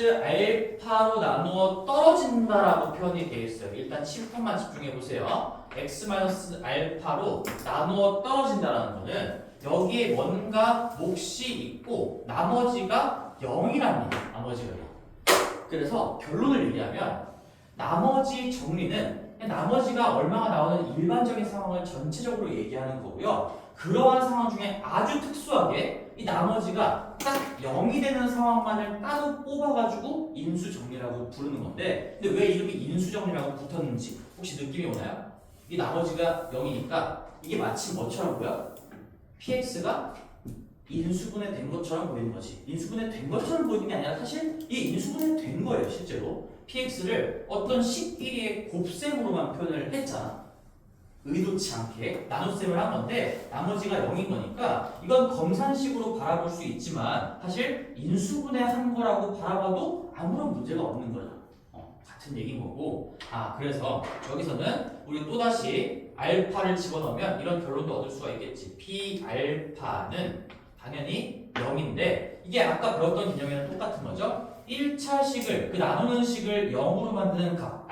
x-알파로 나누어 떨어진다라고 표현이 되어 있어요. 일단 칠판만 집중해 보세요. x-알파로 나누어 떨어진다라는 거는 여기에 뭔가 몫이 있고 나머지가 0이랍니다. 나머지가 0. 그래서 결론을 얘기하면 나머지 정리는 나머지가 얼마가 나오는 일반적인 상황을 전체적으로 얘기하는 거고요. 그러한 상황 중에 아주 특수하게 이 나머지가 딱 0이 되는 상황만을 따로 뽑아가지고 인수정리라고 부르는 건데 근데 왜 이름이 인수정리라고 붙었는지 혹시 느낌이 오나요? 이 나머지가 0이니까 이게 마치 뭐처럼 보여? px가 인수분해 된 것처럼 보이는 거지. 인수분해 된 것처럼 보이는 게 아니라 사실 이게 인수분해 된 거예요. 실제로 px를 어떤 식끼리의 곱셈으로만 표현을 했잖아. 의도치 않게 나눗셈을 한 건데 나머지가 0인 거니까 이건 검산식으로 바라볼 수 있지만 사실 인수분해한 거라고 바라봐도 아무런 문제가 없는 거죠. 같은 얘기인 거고 그래서 여기서는 우리 또다시 알파를 집어넣으면 이런 결론도 얻을 수가 있겠지. p 알파는 당연히 0인데 이게 아까 배웠던 개념이랑 똑같은 거죠. 1차 식을 그 나누는 식을 0으로 만드는 값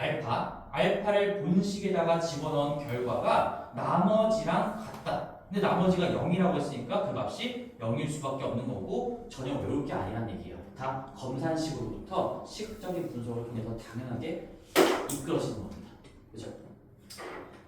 알파를 본식에다가 집어넣은 결과가 나머지랑 같다. 근데 나머지가 0이라고 했으니까 그 값이 0일 수밖에 없는 거고 전혀 외울 게 아니란 얘기예요. 다 검산식으로부터 식적인 분석을 통해서 당연하게 이끌어지는 겁니다. 그죠?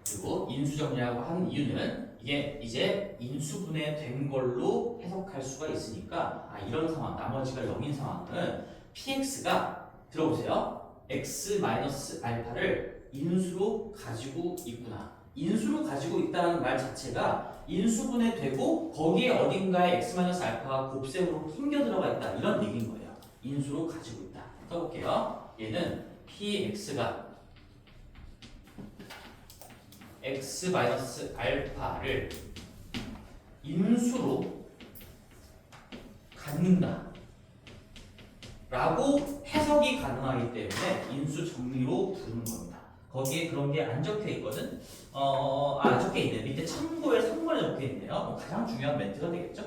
그리고 인수정리라고 하는 이유는 이게 이제 인수분해된 걸로 해석할 수가 있으니까 이런 상황, 나머지가 0인 상황은 px가 들어보세요. x-알파를 인수로 가지고 있구나. 인수로 가지고 있다는 말 자체가 인수분해되고 거기에 어딘가에 x-알파가 곱셈으로 숨겨 들어가 있다. 이런 얘기인 거예요. 인수로 가지고 있다. 써볼게요. 얘는 px가 x-알파를 인수로 갖는다 라고 해석이 가능하기 때문에 인수 정리로 부르는 겁니다. 거기에 그런 게 안 적혀 있거든. 적혀 있네. 밑에 참고에 3번에 적혀 있네요. 가장 중요한 멘트가 되겠죠.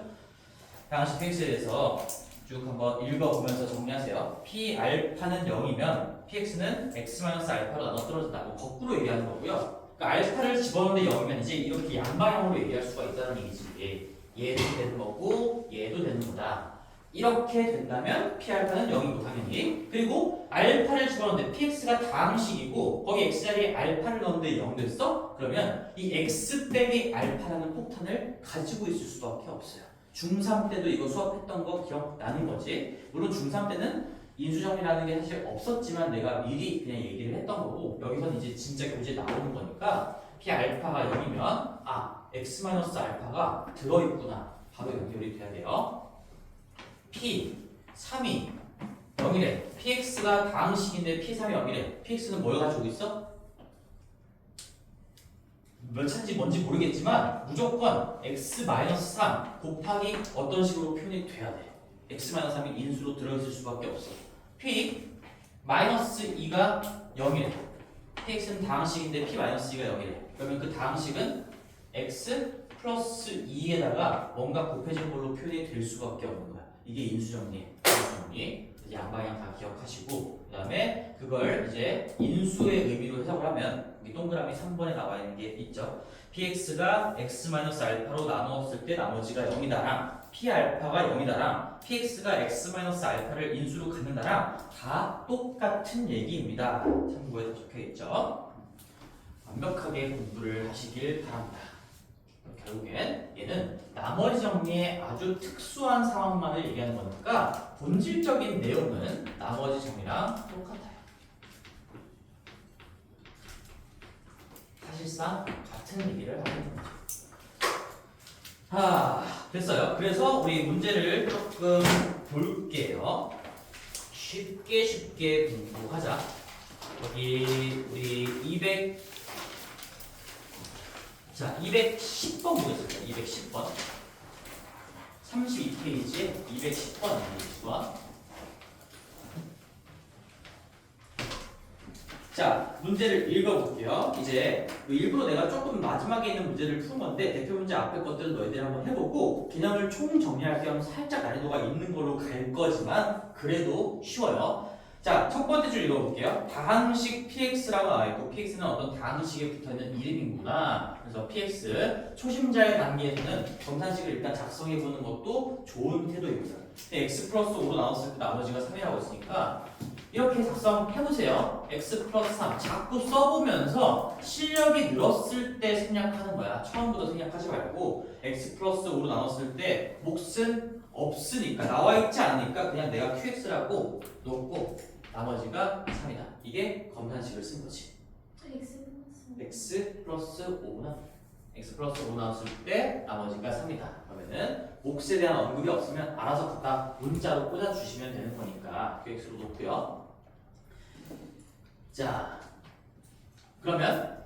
양식 px에 대해서 쭉 한번 읽어보면서 정리하세요. p 알파는 0이면 px는 x-알파로 나눠 떨어진다. 거꾸로 얘기하는 거고요. 그러니까 알파를 집어넣는데 0이면 이제 이렇게 양방향으로 얘기할 수가 있다는 얘기지. 얘도 되는 거고 얘도 되는 거다. 이렇게 된다면 p 알파는 0이고 당연히. 그리고 알파를 집어넣는데 px가 다항식이고 거기 x자리에 알파를 넣었는데 0 됐어? 그러면 이 x 빼기 알파라는 폭탄을 가지고 있을 수밖에 없어요. 중3 때도 이거 수업했던 거 기억나는 거지. 물론 중3 때는 인수정리라는 게 사실 없었지만 내가 미리 그냥 얘기를 했던 거고 여기서는 이제 진짜 교재에 나오는 거니까 p 알파가 0이면 x-알파가 들어있구나. 바로 연결이 돼야 돼요. p 3이 0이래. px가 다항식인데 p 3이 0이래. px는 뭘 가지고 있어? 몇 차인지 뭔지 모르겠지만 무조건 x-3 곱하기 어떤 식으로 표현이 돼야 돼. x-3이 인수로 들어있을 수밖에 없어. p-2가 0이래. px는 다항식인데 p-2가 0이래. 그러면 그 다항식은 x 플러스 2에다가 뭔가 곱해진 걸로 표현이 될 수밖에 없는 거야. 이게 인수정리. 양방향 다 기억하시고 그 다음에 그걸 이제 인수의 의미로 해석을 하면 여기 동그라미 3번에 나와 있는 게 있죠. px가 x-알파로 나누었을 때 나머지가 0이다랑 p알파가 0이다랑 px가 x-알파를 인수로 갖는다랑 다 똑같은 얘기입니다. 참고에 적혀 있죠. 완벽하게 공부를 하시길 바랍니다. 결국엔 얘는 나머지 정리의 아주 특수한 상황만을 얘기하는 거니까 본질적인 내용은 나머지 정리랑 똑같아요. 사실상 같은 얘기를 하고 있는 거죠. 됐어요. 그래서 우리 문제를 조금 볼게요. 쉽게 공부하자. 여기 우리 210번 보겠습니다. 210번. 32페이지에 210번 보겠습니다. 자, 문제를 읽어볼게요. 이제 일부러 내가 조금 마지막에 있는 문제를 푸는 건데 대표 문제 앞에 것들은 너희들이 한번 해보고 개념을 총 정리할 겸 살짝 난이도가 있는 걸로 갈 거지만 그래도 쉬워요. 자, 첫 번째 줄 읽어볼게요. 다항식 px라고 나와있고 px는 어떤 다항식에 붙어있는 이름이구나. 그래서 px 초심자의 단계에서는 검산식을 일단 작성해보는 것도 좋은 태도입니다. x 플러스 5로 나눴을 때 나머지가 3이라고 했으니까 이렇게 작성해보세요. x 플러스 3 자꾸 써보면서 실력이 늘었을 때 생략하는 거야. 처음부터 생략하지 말고 x 플러스 5로 나눴을 때 몫은 없으니까 나와있지 않으니까 그냥 내가 qx라고 놓고 나머지가 3이다. 이게 검산식을 쓴 거지. x 플러스 5는 x 플러스 5 나왔을 때 나머지가 3이다. 그러면은 몫에 대한 언급이 없으면 알아서 갖다 문자로 꽂아주시면 되는 거니까 qx로 놓고요. 자, 그러면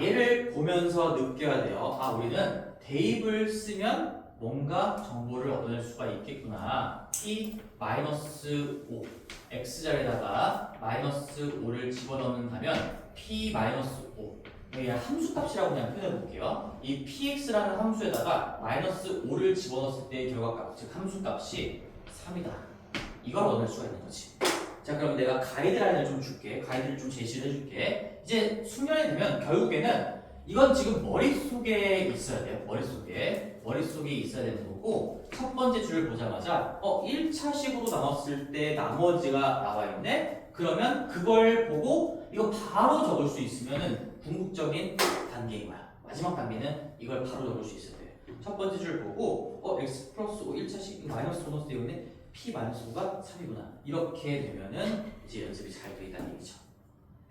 얘를 보면서 느껴야 돼요. 우리는 대입을 쓰면 뭔가 정보를 얻어낼 수가 있겠구나. p-5 x자리에다가 마이너스 5를 집어넣는다면 p-5 그냥 함수값이라고 그냥 표현해 볼게요. 이 px라는 함수에다가 마이너스 5를 집어넣었을 때의 결과값, 즉 함수값이 3이다. 이걸 얻을 수가 있는 거지. 자, 그럼 내가 가이드라인을 좀 줄게. 가이드를 좀 제시를 해줄게. 이제 숙련이 되면 결국에는 이건 지금 머릿속에 있어야 돼요. 머릿속에 있어야 되는 거고 첫 번째 줄을 보자마자 1차식으로 나눴을 때 나머지가 나와 있네? 그러면 그걸 보고 이거 바로 적을 수 있으면은 궁극적인 단계인 거야. 마지막 단계는 이걸 바로 적을 수 있어야 돼. 첫 번째 줄 보고 x 플러스 5 1차식 마이너스 보너스 되어 있네? p-5가 3이구나. 이렇게 되면은 이제 연습이 잘 돼 있다는 얘기죠.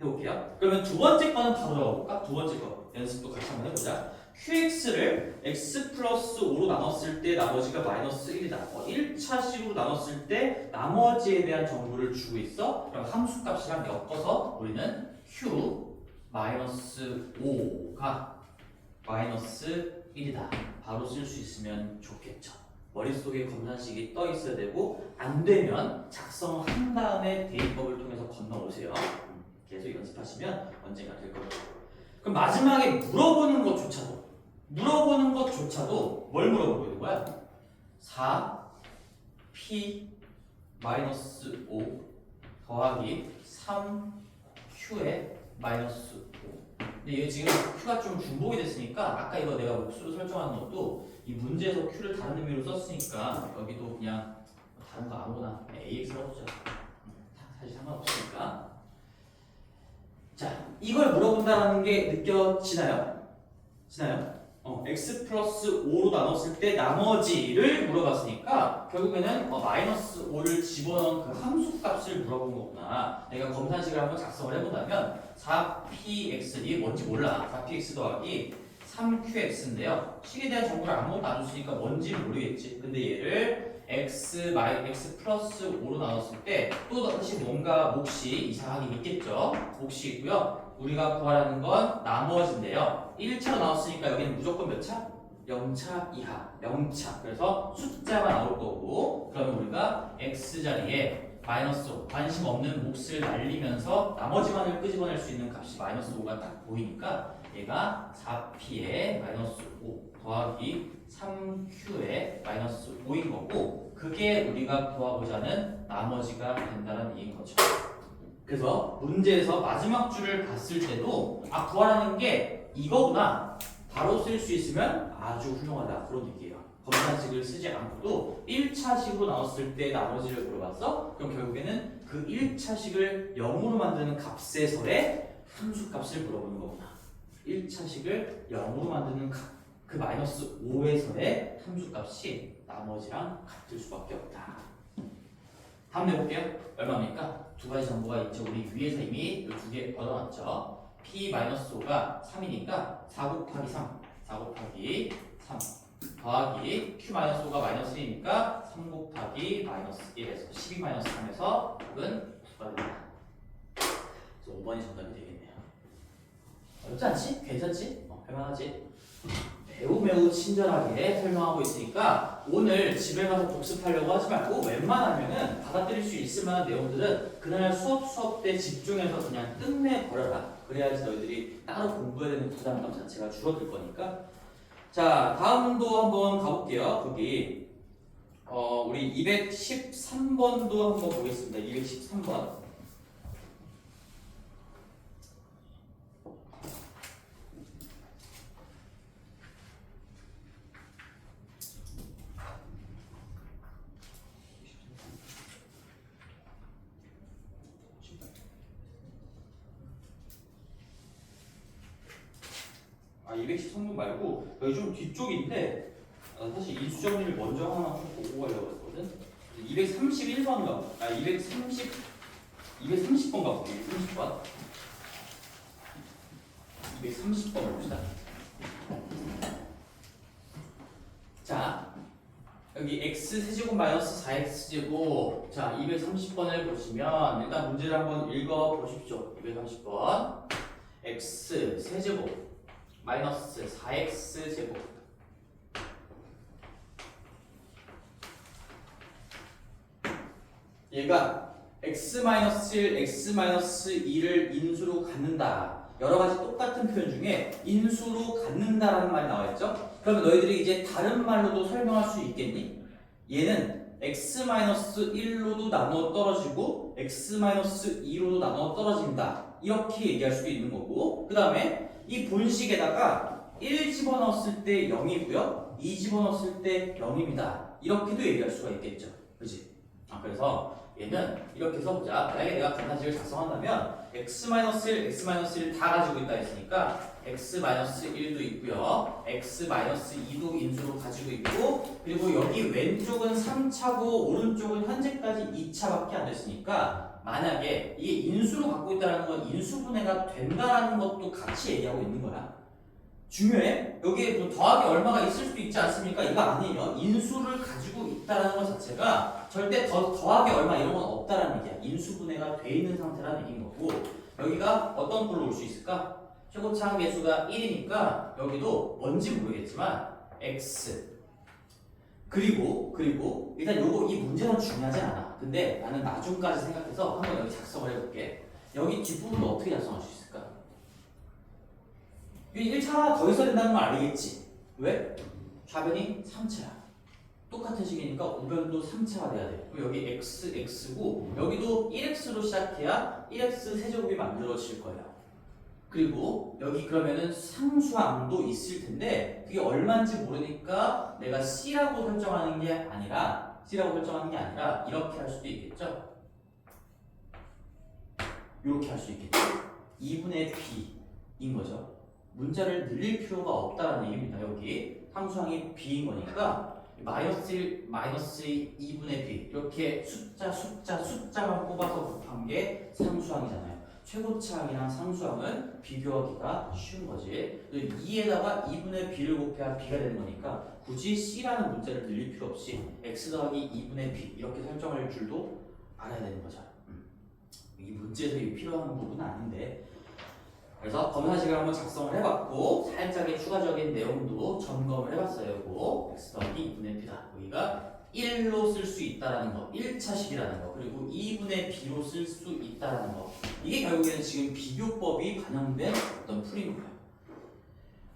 해볼게요. 그러면 두 번째 거는 바로 적어볼까? 두 번째 거 연습도 같이 한번 해보자. qx를 x 플러스 5로 나눴을 때 나머지가 마이너스 1이다. 1차식으로 나눴을 때 나머지에 대한 정보를 주고 있어. 그럼 함수값이랑 엮어서 우리는 q 마이너스 5가 마이너스 1이다. 바로 쓸 수 있으면 좋겠죠. 머릿속에 검산식이 떠 있어야 되고 안 되면 작성한 다음에 대입법을 통해서 건너오세요. 계속 연습하시면 언젠가 될 겁니다. 그럼 마지막에 물어보는 것조차도 뭘 물어보고 있는 거야? 4p 마이너스 5 더하기 3q의 마이너스 5. 근데 얘 지금 q가 좀 중복이 됐으니까 아까 이거 내가 목수로 설정하는 것도 이 문제에서 q를 다른 의미로 썼으니까 여기도 그냥 다른 거 아무거나 ax라고 쓰자. 사실 상관없으니까. 자, 이걸 물어본다는 게 느껴지나요? x 플러스 5로 나눴을 때 나머지를 물어봤으니까 결국에는 마이너스 5를 집어넣은 그 함수값을 물어본 거구나. 내가 검산식을 한번 작성을 해본다면 4px이 뭔지 몰라. 4px 더하기 3qx인데요. 식에 대한 정보를 아무것도 안 줬으니까 뭔지는 모르겠지. 근데 얘를 x 플러스 5로 나눴을 때 또 다시 뭔가 몫이 이상하게 있겠죠. 몫이 있고요. 우리가 구하라는 건 나머지인데요. 1차로 나왔으니까 여기는 무조건 몇 차? 0차 이하, 0차. 그래서 숫자가 나올 거고, 그러면 우리가 x 자리에 마이너스 5, 관심 없는 몫을 날리면서 나머지만을 끄집어낼 수 있는 값이 마이너스 5가 딱 보이니까 얘가 4p의 마이너스 5 더하기 3q의 마이너스 5인 거고, 그게 우리가 구하고자 하는 나머지가 된다는 얘기인 거죠. 그래서 문제에서 마지막 줄을 봤을 때도 구하라는 게 이거구나 바로 쓸 수 있으면 아주 훌륭하다 그런 얘기예요. 검산식을 쓰지 않고도 1차식으로 나눴을 때 나머지를 물어봤어? 그럼 결국에는 그 1차식을 0으로 만드는 값에서의 함수값을 물어보는 거구나. 1차식을 0으로 만드는 그 마이너스 5에서의 함수값이 나머지랑 같을 수밖에 없다. 다음 내볼게요. 얼마입니까? 두 가지 정보가 있죠. 우리 위에서 이미 이 두 개 얻어놨죠. p-5가 3이니까 4 곱하기 3 더하기 q-5가 마이너스 1이니까 3 곱하기 마이너스 1에서 12-3에서 혹은 9가 됩니다. 그래서 5번이 정답이 되겠네요. 어렵지 않지? 괜찮지? 할만하지? 매우 친절하게 설명하고 있으니까 오늘 집에 가서 복습하려고 하지 말고 웬만하면은 받아들일 수 있을 만한 내용들은 그날 수업 때 집중해서 그냥 끝내버려라. 그래야지 너희들이 따로 공부해야 되는 부담감 자체가 줄어들 거니까. 자, 다음도 한번 가볼게요. 거기 우리 213번도 한번 보겠습니다. 213번. 아, 213번 말고 여기 좀 뒤쪽인데 사실 인수 정리를 먼저 하나 좀 보고 가려고 했거든. 231번 가고 230번 가고 230번 봅시다. 자, 여기 x 세제곱 마이너스 4x제곱. 자, 230번을 보시면 일단 문제를 한번 읽어 보십시오. 230번 x 세제곱 마이너스 4x제곱 얘가 x-1, x-2를 인수로 갖는다. 여러가지 똑같은 표현 중에 인수로 갖는다라는 말이 나와있죠? 그러면 너희들이 이제 다른 말로도 설명할 수 있겠니? 얘는 x-1로도 나누어 떨어지고 x-2로도 나누어 떨어진다. 이렇게 얘기할 수도 있는 거고, 그 다음에 이 본식에다가 1 집어넣었을 때 0이고요 2 집어넣었을 때 0입니다 이렇게도 얘기할 수가 있겠죠. 그치? 그래서 얘는 이렇게 써보자. 만약에 내가 검산식을 작성한다면 x-1, x-1다 가지고 있다 했으니까 x-1도 있고요 x-2도 인수로 가지고 있고, 그리고 여기 왼쪽은 3차고 오른쪽은 현재까지 2차밖에 안 됐으니까 만약에 이게 인수로 갖고 있다는 건 인수분해가 된다는 것도 같이 얘기하고 있는 거야. 중요해. 여기에 뭐 더하기 얼마가 있을 수도 있지 않습니까? 이거 아니에요. 인수를 가지고 있다는 것 자체가 절대 더하기 얼마 이런 건 없다라는 얘기야. 인수분해가 돼 있는 상태라는 얘기인 거고, 여기가 어떤 걸로 올 수 있을까? 최고차항 계수가 1이니까 여기도 뭔지 모르겠지만 x 그리고 일단 요거 이 문제는 중요하지 않아. 근데 나는 나중까지 생각해서 한번 여기 작성을 해볼게. 여기 뒷부분도 어떻게 작성할 수 있을까? 이 1차 더 있어야 된다는 걸 알겠지? 왜? 좌변이 3차야. 똑같은 식이니까 우변도 3차가 돼야 돼. 그럼 여기 x, x고 여기도 1x로 시작해야 1x 세제곱이 만들어질 거예요. 그리고 여기 그러면은 상수항도 있을 텐데 그게 얼마인지 모르니까 내가 c라고 설정하는 게 아니라 이렇게 할 수도 있겠죠? 이렇게 할 수 있겠죠? 2분의 b인 거죠. 문자를 늘릴 필요가 없다는 얘기입니다. 여기 상수항이 b인 거니까 마이너스 1, 마이너스 2분의 b 이렇게 숫자만 뽑아서 곱한 게 상수항이잖아요. 최고차항이랑 상수항은 비교하기가 쉬운 거지. 2에다가 2분의 b를 곱해야 b가 되는 거니까 굳이 c라는 문자를 늘릴 필요 없이 x 더하기 2분의 b 이렇게 설정할 줄도 알아야 되는 거죠. 이 문제에서 필요한 부분은 아닌데 그래서 검사식을 한번 작성을 해봤고 살짝의 추가적인 내용도 점검을 해봤어요. 이거 x 더하기 2분의 b다. 여기가 1로 쓸 수 있다라는 거, 1차식이라는 거, 그리고 2분의 b로 쓸 수 있다라는 거. 이게 결국에는 지금 비교법이 반영된 어떤 풀인 거예요.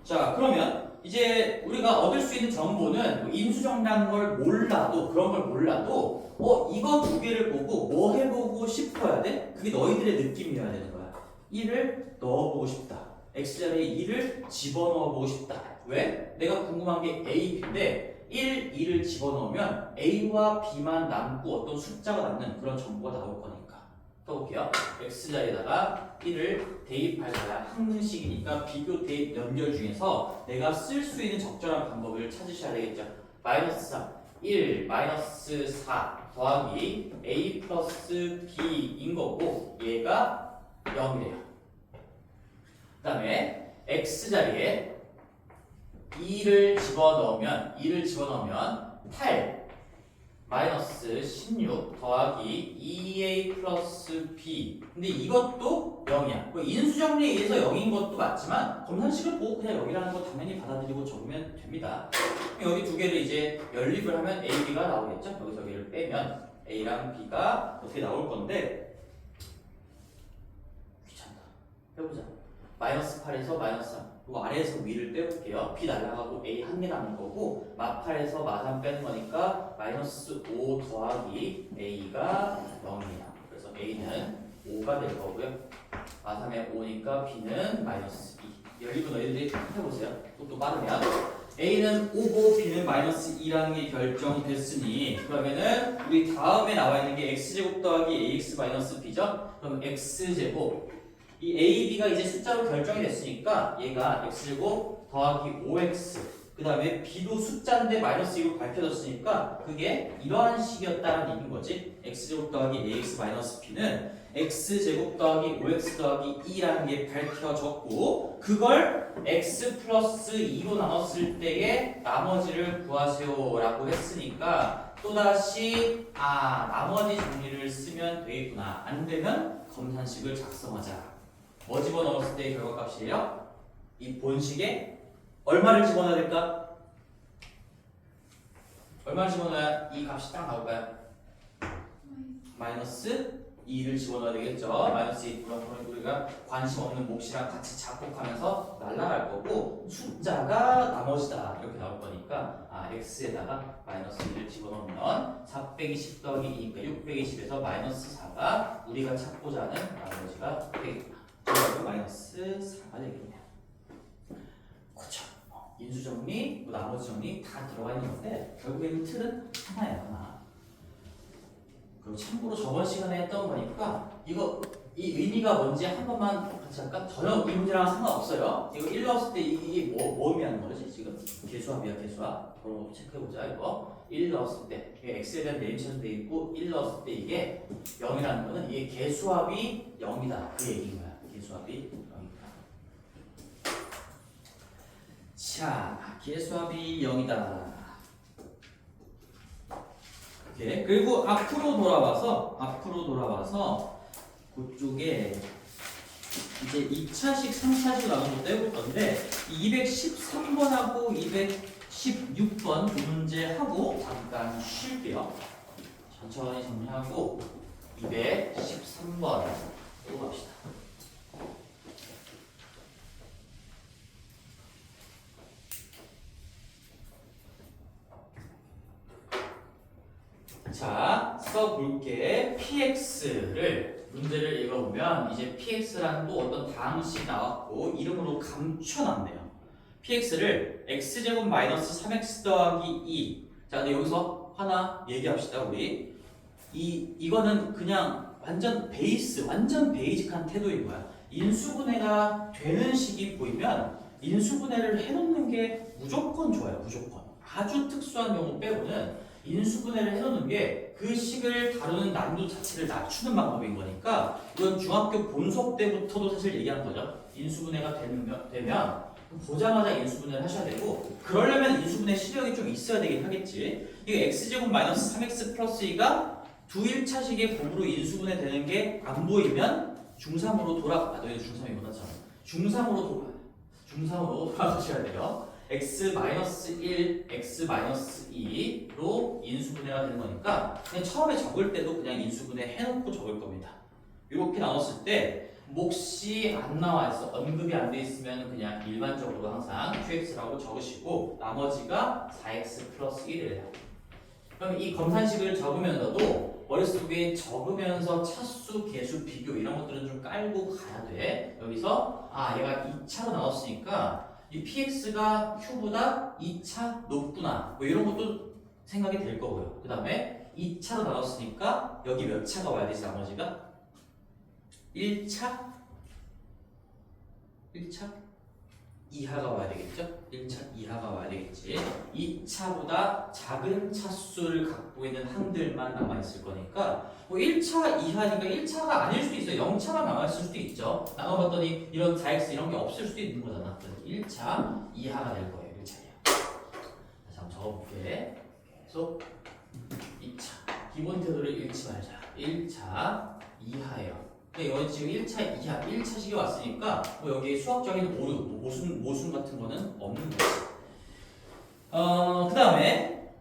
자, 그러면 이제 우리가 얻을 수 있는 정보는 인수정리라는 걸 몰라도 그런 걸 몰라도 이거 두 개를 보고 뭐 해보고 싶어야 돼? 그게 너희들의 느낌이어야 되는 거야. 1을 넣어보고 싶다. x자리에 2를 집어넣어보고 싶다. 왜? 내가 궁금한 게 a, b인데 1, 2를 집어넣으면 a와 b만 남고 어떤 숫자가 남는 그런 정보가 나올 거니까. 써볼게요. x자리에다가 1을 대입할 거야. 항등식이니까 비교 대입 연결 중에서 내가 쓸 수 있는 적절한 방법을 찾으셔야 되겠죠. 마이너스 3, 1, 마이너스 4 더하기 a 플러스 b인 거고 얘가 0이래요. 그 다음에 x자리에 2를 집어넣으면 8 마이너스 16 더하기 2a 플러스 b. 근데 이것도 0이야. 인수정리에 의해서 0인 것도 맞지만 검산식을 보고 그냥 0이라는 거 당연히 받아들이고 적으면 됩니다. 여기 두 개를 이제 연립을 하면 a, b가 나오겠죠? 여기서 여기를 빼면 a랑 b가 어떻게 나올 건데 귀찮다. 해보자. 마이너스 8에서 마이너스 3. 그리고 아래에서 위를 빼볼게요. b 날라가고 a 한 개 남은 거고 마8에서 마3 빼는 거니까 마이너스 5 더하기 a가 0이야. 그래서 a는 5가 될 거고요. 마3에 5니까 b는 마이너스 2. 연립은 너희들이 해보세요. 또 빠르면 a는 5고 b는 마이너스 2라는 게 결정이 됐으니 그러면은 우리 다음에 나와 있는 게 x제곱 더하기 ax 마이너스 b죠? 그럼 x제곱 이 a, b가 이제 숫자로 결정이 됐으니까 얘가 x제곱 더하기 5x 그 다음에 b도 숫자인데 마이너스 2로 밝혀졌으니까 그게 이러한 식이었다는 얘기인 거지. x제곱 더하기 ax 마이너스 b는 x제곱 더하기 5x 더하기 2라는 게 밝혀졌고 그걸 x 플러스 2로 나눴을 때의 나머지를 구하세요 라고 했으니까 또다시 나머지 정리를 쓰면 되겠구나. 안 되면 검산식을 작성하자. 뭐 집어넣었을 때의 결과값이에요? 이 본식에 얼마를 집어넣어야 될까? 얼마를 집어넣어야 이 값이 딱 나올까요? 마이너스 2를 집어넣어야 되겠죠. 마이너스 2 우리가 관심 없는 몫이랑 같이 작곡하면서 날라갈 거고 숫자가 나머지다 이렇게 나올 거니까 x에다가 마이너스 2를 집어넣으면 420 더하기 2니까 620에서 마이너스 4가 우리가 찾고자 하는 나머지가 되겠구나. 그리고 마이너스 4가 되겠네요. 그쵸. 인수정리, 나머지 정리 다 들어가 있는 건데 결국에는 틀은 하나예요. 하나. 그리고 참고로 저번 시간에 했던 거니까 이 의미가 뭔지 한 번만 같이 할까? 전혀 이 문제랑 상관없어요. 이거 1 넣었을 때 이게 뭐 의미하는 거지 지금? 개수합이야 개수합. 바로 체크해보자 이거. 1 넣었을 때 이게 x에 대한 네임처럼 돼 있고 1 넣었을 때 이게 0이라는 거는 이게 개수합이 0이다 그 얘기인 거야. 개수합이 0이다. 자, 개수합이 0이다. 오케이. 그리고 앞으로 돌아와서 그쪽에 이제 2차식, 3차식 나눈 것도 해볼 건데 213번하고 216번 두 문제 하고 잠깐 쉴게요. 천천히 정리하고 213번 넘어갑시다. 자, 써볼게. px를 문제를 읽어보면 이제 px라는 또 어떤 다항식이 나왔고 이름으로 감춰놨네요. px를 x제곱 마이너스 3x 더하기 2. 자, 근데 여기서 하나 얘기합시다. 우리 이거는 그냥 완전 베이직한 태도인 거야. 인수분해가 되는 식이 보이면 인수분해를 해놓는 게 무조건 좋아요. 무조건. 아주 특수한 경우 빼고는 인수분해를 해놓는 게 그 식을 다루는 난이도 자체를 낮추는 방법인 거니까 이건 중학교 본수업 때부터도 사실 얘기한 거죠. 인수분해가 되면 보자마자 인수분해를 하셔야 되고 그러려면 인수분해 시력이 좀 있어야 되긴 하겠지. 이게 x제곱 마이너스 3x 플러스 2가 두 1차식의 곱으로 인수분해 되는 게 안 보이면 중3으로 너희 중3이구나. 중3으로 돌아가셔야 돼요. x-1, x-2로 인수분해가 되는 거니까 그냥 처음에 적을 때도 그냥 인수분해 해놓고 적을 겁니다. 이렇게 나눴을 때 몫이 안 나와 있어. 언급이 안 돼 있으면 그냥 일반적으로 항상 qx라고 적으시고 나머지가 4x 플러스 1이래요. 그럼 이 검산식을 적으면서도 머릿속에 적으면서 차수, 개수, 비교 이런 것들은 좀 깔고 가야 돼. 여기서 얘가 2차로 나왔으니까 이 px가 q보다 2차 높구나. 뭐 이런 것도 생각이 될 거고요. 그 다음에 2차로 나왔으니까 여기 몇 차가 와야 되지 나머지가? 1차? 이하가 와야 되겠죠? 1차 이하가 와야 되겠지. 2차보다 작은 차수를 갖고 있는 항들만 남아있을 거니까 뭐 1차 이하니까 1차가 아닐 수도 있어요. 0차만 남아있을 수도 있죠. 나눠봤더니 이런 4x 이런 게 없을 수도 있는 거잖아. 1차 이하가 될 거예요. 1차 이하. 다시 한번 적어볼게. 계속 2차 기본 태도를 잃지 말자. 1차 이하예요. 여기 지금 1차 이하, 1차식이 왔으니까 뭐 여기 수학적인 오류, 모순 같은 거는 없는 거지. 그 다음에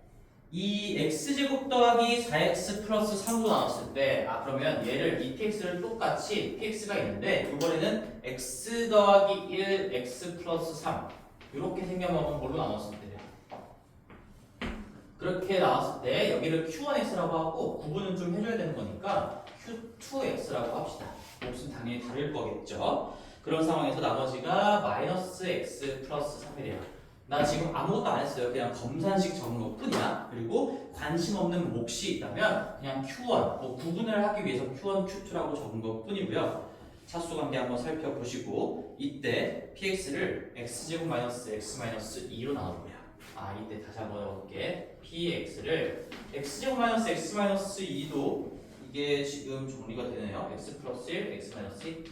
이 x제곱 더하기 4x 플러스 3로 나눴을 때 그러면 얘를 이 px를 똑같이 px가 있는데 이번에는 x 더하기 1, x 플러스 3 이렇게 생겨먹은 걸로 나눴을 때 그렇게 나왔을 때 여기를 q1x라고 하고 구분은 좀 해줘야 되는 거니까 q2x라고 합시다. 몫은 당연히 다를 거겠죠. 그런 상황에서 나머지가 마이너스 x 플러스 3이래요. 나 지금 아무것도 안 했어요. 그냥 검산식 적은 것 뿐이야. 그리고 관심 없는 몫이 있다면 그냥 q1, 뭐 구분을 하기 위해서 q1, q2라고 적은 것 뿐이고요. 차수 관계 한번 살펴보시고 이때 px를 x제곱 마이너스 x 마이너스 2로 나눠보려. 이때 다시 한번 해볼게. px를 x제곱 마이너스 x 마이너스 2도 이게 지금 정리가 되네요. x 플러스 1, x 마이너스 2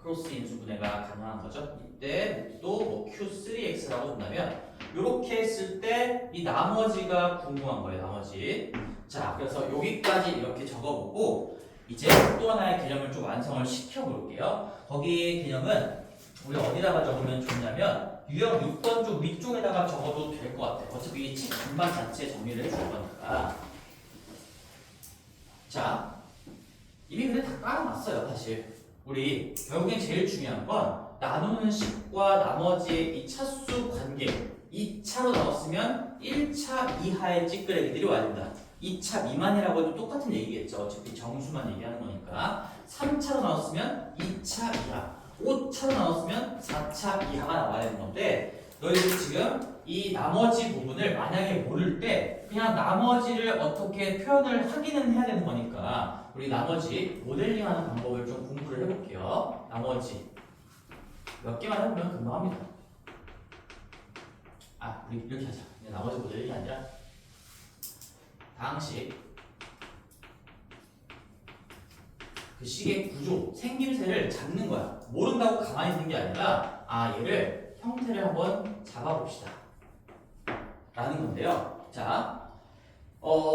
크로스 인수분해가 가능한 거죠. 이때 또 뭐 q3x라고 본다면 이렇게 했을 때 이 나머지가 궁금한 거예요. 나머지. 자, 그래서 여기까지 이렇게 적어보고 이제 또 하나의 개념을 좀 완성을 시켜볼게요. 거기 개념은 우리 어디다가 적으면 좋냐면 유형 6번 쪽 위쪽에다가 적어도 될 것 같아요. 어차피 이 책 전반 자체에 정리를 해줄 거니까. 자, 이미 근데 다 깔아놨어요. 사실 우리 결국엔 제일 중요한 건 나누는 식과 나머지의 이 차수 관계 2차로 나왔으면 1차 이하의 찌끄레기들이 와야 된다. 2차 미만이라고 해도 똑같은 얘기겠죠. 어차피 정수만 얘기하는 거니까. 3차로 나왔으면 2차 이하, 5차로 나왔으면 4차 이하가 나와야 되는 건데 너희들 지금 이 나머지 부분을 만약에 모를 때 그냥 나머지를 어떻게 표현을 하기는 해야 되는 거니까 우리 나머지 모델링하는 방법을 좀 공부를 해볼게요. 나머지 몇 개만 해보면 금방 합니다. 우리 이렇게 하자. 나머지 모델링이 아니라 다항식 그 식의 구조, 생김새를 잡는 거야. 모른다고 가만히 있는 게 아니라 얘를 형태를 한번 잡아봅시다 라는 건데요. 자,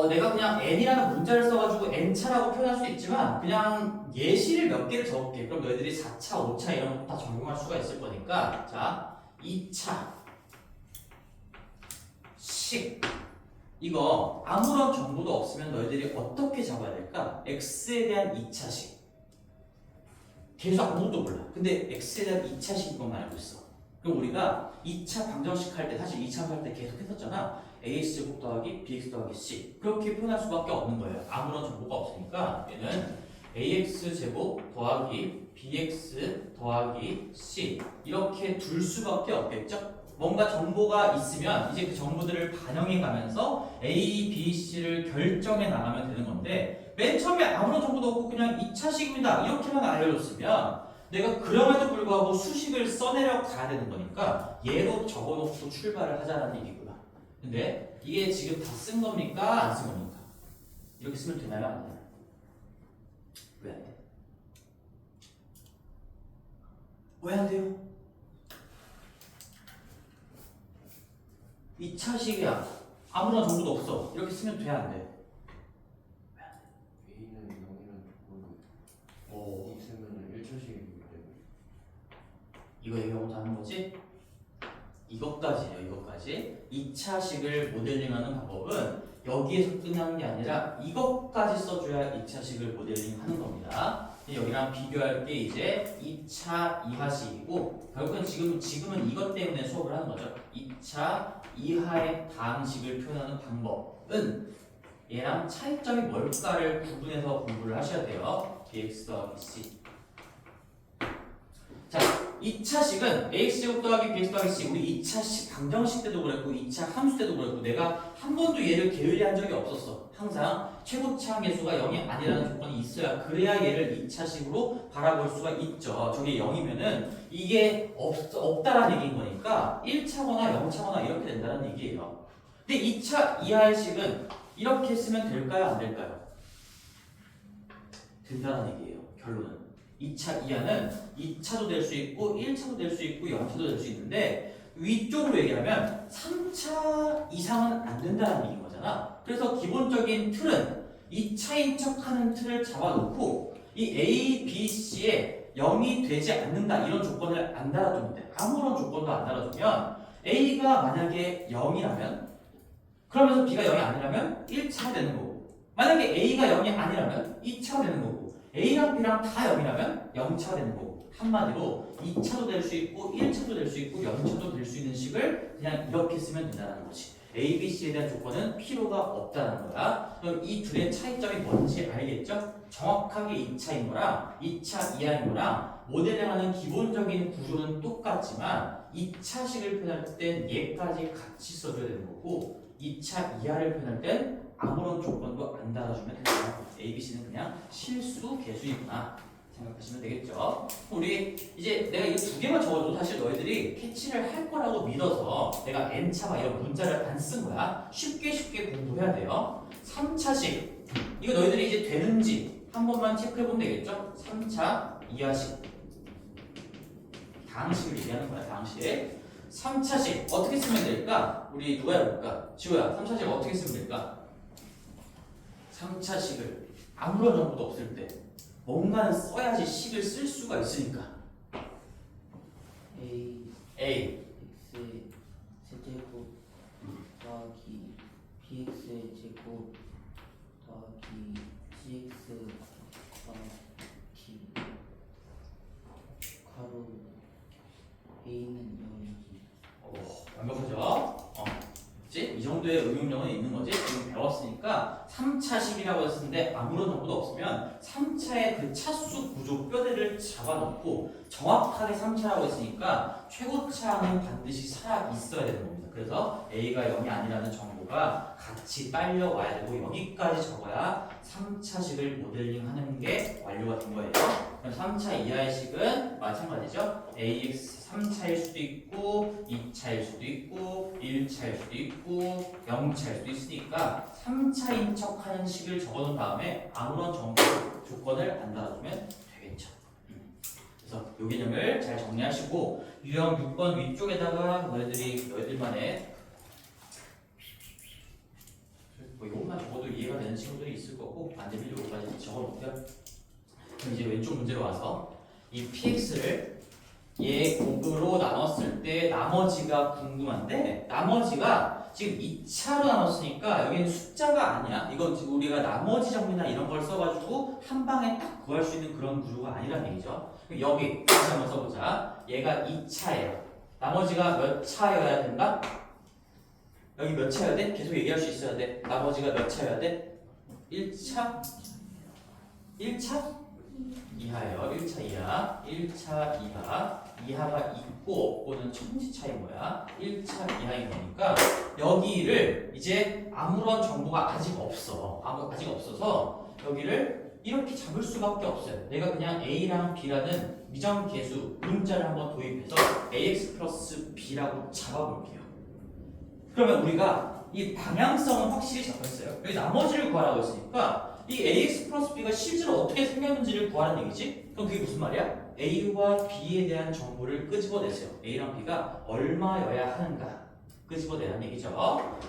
내가 그냥 n이라는 문자를 써가지고 n차라고 표현할 수 있지만 그냥 예시를 몇 개를 적을게. 그럼 너희들이 4차, 5차 이런 거 다 적용할 수가 있을 거니까 자, 2차 식 이거 아무런 정보도 없으면 너희들이 어떻게 잡아야 될까? x에 대한 2차식. 계속 아무것도 몰라. 근데 x에 대한 2차식인 것만 알고 있어. 그럼 우리가 2차 방정식 할 때, 사실 2차 할 때 계속 했었잖아. ax제곱 더하기 bx 더하기 c. 그렇게 표현할 수밖에 없는 거예요. 아무런 정보가 없으니까 얘는 ax제곱 더하기 bx 더하기 c 이렇게 둘 수밖에 없겠죠? 뭔가 정보가 있으면 이제 그 정보들을 반영해 가면서 A, B, C를 결정해 나가면 되는 건데 맨 처음에 아무런 정보도 없고 그냥 2차식입니다 이렇게만 알려줬으면 내가 그럼에도 불구하고 수식을 써내려 가야 되는 거니까 얘로 적어놓고 출발을 하자는 얘기구나. 근데 이게 지금 다 쓴 겁니까? 안 쓴 겁니까? 이렇게 쓰면 되나요? 안 되나요? 왜 안 돼? 왜 안 돼요? 2차식이야. 아무런 정보도 없어. 이렇게 쓰면 돼, 안 돼? A는 0이라는 조건이 오, 있으면 1차식이기 때문에 이거 얘기하고 하는 거지? 이것까지예요, 이것까지. 2차식을 모델링하는 방법은 여기에서 끝나는 게 아니라 이것까지 써줘야 2차식을 모델링하는 겁니다. 여기랑 비교할 게 이제 2차 이하식이고 결국은 지금은 이것 때문에 수업을 하는 거죠. 2차 이하의 다항식을 표현하는 방법은 얘랑 차이점이 뭘까를 구분해서 공부를 하셔야 돼요. bx 더하기 c. 자, 2차식은 ax제곱 더하기 bx 더하기 c. 우리 2차식 방정식 때도 그랬고 2차 함수 때도 그랬고 내가 한 번도 얘를 게을리한 적이 없었어. 항상 최고차 함수가 0이 아니라는 조건이 있어야 그래야 얘를 2차식으로 바라볼 수가 있죠. 저게 0이면은 이게 없다라는 얘기인 거니까 1차거나 0차거나 이렇게 된다는 얘기예요. 근데 2차 이하의 식은 이렇게 쓰면 될까요? 안 될까요? 된다는 얘기예요. 결론은. 2차 이하는 2차도 될 수 있고 1차도 될 수 있고 0차도 될 수 있는데 위쪽으로 얘기하면 3차 이상은 안 된다는 얘기인 거잖아. 그래서 기본적인 틀은 2차인 척하는 틀을 잡아놓고 이 A, B, C에 0이 되지 않는다 이런 조건을 안 달아주면 돼. 아무런 조건도 안 달아주면 A가 만약에 0이라면 그러면서 B가 0이 아니라면 1차가 되는 거고 만약에 A가 0이 아니라면 2차가 되는 거고 A랑 B랑 다 0이라면 0차가 되는 거고 한마디로 2차도 될 수 있고 1차도 될 수 있고 0차도 될 수 있는 식을 그냥 이렇게 쓰면 된다는 거지. A, B, C에 대한 조건은 필요가 없다는 거야. 그럼 이 둘의 차이점이 뭔지 알겠죠? 정확하게 2차인 거랑 2차 이하인 거랑 모델링하는 기본적인 구조는 똑같지만 2차식을 표현할 땐 얘까지 같이 써줘야 되는 거고 2차 이하를 표현할 땐 아무런 조건도 안 달아주면 된다. A, B, C는 그냥 실수 개수이구나 생각하시면 되겠죠. 우리 이제 내가 이 두 개만 적어도 사실 너희들이 캐치를 할 거라고 믿어서 내가 n차와 이런 문자를 안 쓴 거야. 쉽게 공부해야 돼요. 3차식 이거 너희들이 이제 되는지 한 번만 체크해 보면 되겠죠. 3차 이하식 다항식을 얘기하는 거야. 다항식 3차식 어떻게 쓰면 될까? 우리 누가 해볼까? 지호야 3차식 어떻게 쓰면 될까? 3차식을 아무런 정보도 없을 때 뭔가는 써야지 식을 쓸 수가 있으니까 A A X의 세제곱 더하기 BX의 제곱 더하기 GX 더하기 가로 A는 0이지. 완벽하죠? 그치? 이 정도의 응용력은 있는 거지? 지금 배웠으니까 3차식이라고 했었는데 아무런 정보도 없으면 3차의 그 차수 구조 뼈대를 잡아놓고 정확하게 3차라고 했으니까 최고차는 반드시 살아 있어야 되는 겁니다. 그래서 A가 0이 아니라는 정보가 같이 딸려와야 되고 여기까지 적어야 3차식을 모델링하는 게 완료가 된 거예요. 그럼 3차 이하의 식은 마찬가지죠. AX 3차일 수도 있고 2차일 수도 있고 1차일 수도 있고 0차일 수도 있으니까 3차인 척하는 식을 적어놓은 다음에 아무런 정보 조건을 안 달아주면 되겠죠. 그래서 이 개념을 잘 정리하시고 유형 6번 위쪽에다가 너희들만의 뭐 이것만 적어도 이해가 되는 친구들이 있을 거고 안 되면 여기까지 적어놓고요. 그럼 이제 왼쪽 문제로 와서 이 px를 얘 곱으로 나눴을 때 나머지가 궁금한데 나머지가 지금 2차로 나눴으니까 여기는 숫자가 아니야. 이건 지금 우리가 나머지 정리나 이런 걸 써가지고 한 방에 딱 구할 수 있는 그런 구조가 아니란 얘기죠. 그럼 여기 다시 한번 써보자. 얘가 2차예요. 나머지가 몇 차여야 된다? 여기 몇 차여야 돼? 계속 얘기할 수 있어야 돼. 나머지가 몇 차여야 돼? 1차? 1차? 이하예요. 1차 이하. 1차 이하. 이하가 있고 없고는 천지 차이인 거야. 1차 이하인 거니까 여기를 이제 아무런 정보가 아직 없어. 아직 없어서 여기를 이렇게 잡을 수밖에 없어요. 내가 그냥 A랑 B라는 미정계수 문자를 한번 도입해서 AX 플러스 B라고 잡아볼게요. 그러면 우리가 이 방향성은 확실히 잡혔어요. 여기 나머지를 구하라고 했으니까 이 AX 플러스 B가 실제로 어떻게 생겼는지를 구하는 얘기지? 그럼 그게 무슨 말이야? A와 B에 대한 정보를 끄집어내세요. A랑 B가 얼마여야 하는가 끄집어내라는 얘기죠.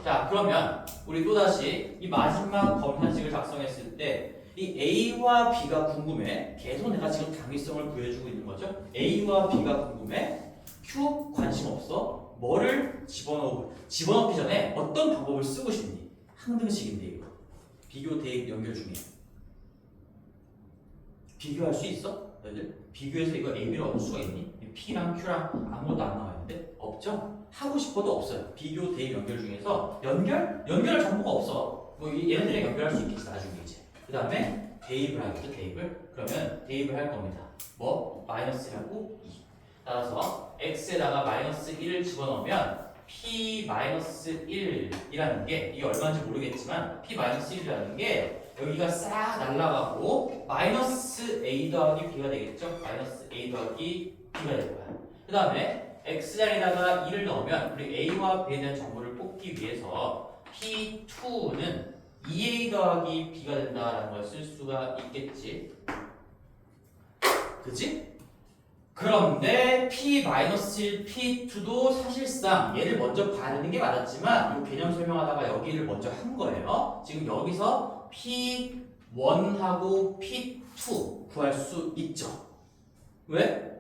자, 그러면 우리 또다시 이 마지막 검산식을 작성했을 때 이 A와 B가 궁금해. 계속 내가 지금 당위성을 구해주고 있는 거죠. A와 B가 궁금해. Q 관심 없어. 뭐를 집어넣기 전에 어떤 방법을 쓰고 싶니? 항등식인데 이거. 비교, 대입, 연결 중에 비교할 수 있어? 너희들? 비교해서 이거 AB를 얻을 수가 있니? P랑 Q랑 아무것도 안 나와 있는데? 없죠? 하고 싶어도 없어요. 비교, 대입, 연결 중에서 연결할 정보가 없어. 뭐 얘네들이 연결할 수 있겠지 나중에 이제. 그 다음에 대입을 하겠죠. 대입을. 그러면 대입을 할 겁니다. 뭐? 마이너스하고 2. 따라서 x에다가 마이너스 1을 집어넣으면 p-1이라는 게 이게 얼마인지 모르겠지만 p-1이라는 게 여기가 싹 날아가고 마이너스 a 더하기 b가 되겠죠. 마이너스 a 더하기 b가 될 거야. 그 다음에 x자리에다가 2를 넣으면 우리 a와 b에 대한 정보를 뽑기 위해서 p2는 2a 더하기 b가 된다라는 걸 쓸 수가 있겠지. 그치? 그런데 P-1, P2도 사실상 얘를 먼저 봐야 되는 게 맞았지만 이 개념 설명하다가 여기를 먼저 한 거예요. 지금 여기서 P1하고 P2 구할 수 있죠. 왜?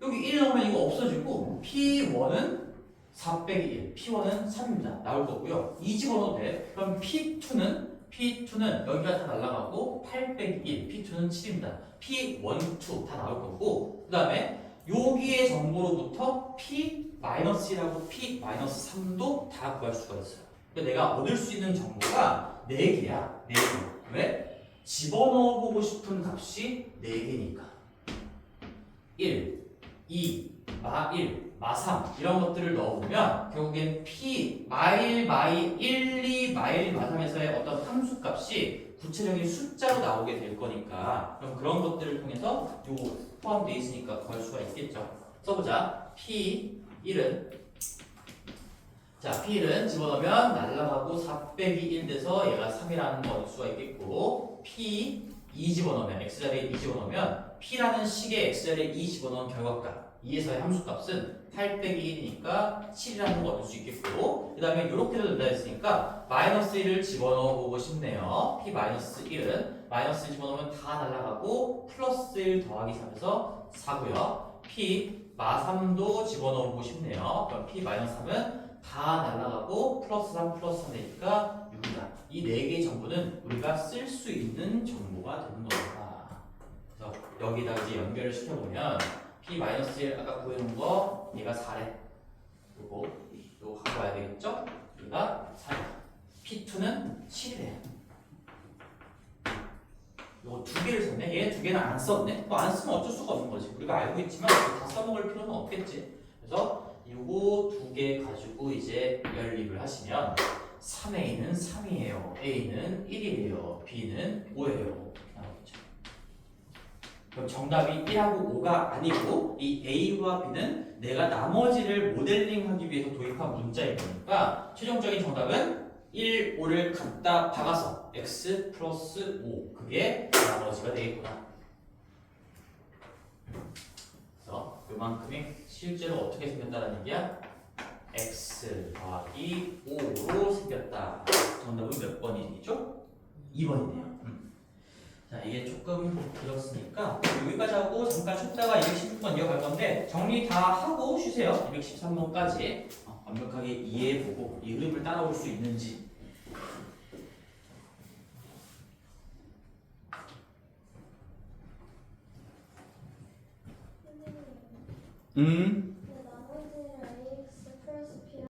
여기 1 넣으면 이거 없어지고 P1은 4 빼기 1, P1은 3입니다. 나올 거고요. 2 집어넣어도 돼. 그럼 P2는 여기가 다 날아가고 8 빼기 1, P2는 7입니다. P1, 2 다 나올 거고 그 다음에 여기의 정보로부터 P-1하고 P-3도 다 구할 수가 있어요. 그러니까 내가 얻을 수 있는 정보가 4개야. 4개. 왜? 집어넣어보고 싶은 값이 4개니까 1, 2, 마1, 마3 이런 것들을 넣어보면 결국엔 P, 마1, 마2, 1, 2, 마1, 마3에서의 어떤 함수값이 구체적인 숫자로 나오게 될 거니까 그럼 그런 것들을 통해서 요 포함되어 있으니까 구할 수가 있겠죠. 써보자. P1은 P1은 집어넣으면 날라가고 4 빼기 1 돼서 얘가 3이라는 거 얻을 수가 있겠고 P2 집어넣으면 X자리에 2 집어넣으면 P라는 식의 X자리에 2 집어넣은 결과값 2에서의 함수값은 8 빼기 1이니까 7이라는 거 얻을 수 있겠고 그 다음에 이렇게도 된다 했으니까 마이너스 1을 집어넣어 보고 싶네요. P-1은 마이너스 1 집어넣으면 다 날아가고 플러스 1 더하기 3에서 4고요. P-3도 집어넣어 보고 싶네요. 그럼 P-3은 다 날아가고 플러스 3 플러스 3 되니까 6이다. 이 4개의 정보는 우리가 쓸 수 있는 정보가 되는 겁니다. 그래서 여기다 이제 연결을 시켜보면 P-1 아까 구해놓은 거 얘가 4래. 그리고 이거 갖고 와야 되겠죠? 얘가 4래. P2는 7이래. 요거 2개를 썼네. 얘 2개는 안 썼네. 뭐 안 쓰면 어쩔 수가 없는 거지. 우리가 알고 있지만 다 써먹을 필요는 없겠지. 그래서 요거 2개 가지고 이제 연립을 하시면 3A는 3이에요. A는 1이에요. B는 5예요. 그럼 정답이 1하고 5가 아니고 이 A와 B는 내가 나머지를 모델링하기 위해서 도입한 문자인 거니까 최종적인 정답은 1, 5를 갖다 박아서 X 플러스 5 그게 나머지가 되겠구나. 그래서 요만큼이 실제로 어떻게 생겼다는 얘기야? X 더하기 5로 생겼다. 정답은 몇 번이죠? 2번이네요. 자, 이게 조금 길었으니까 여기까지 하고 잠깐 쉬었다가 216번 이어갈 건데 정리 다 하고 쉬세요. 213번까지. 완벽하게 이해해보고 이 흐름을 따라올 수 있는지. 선생님,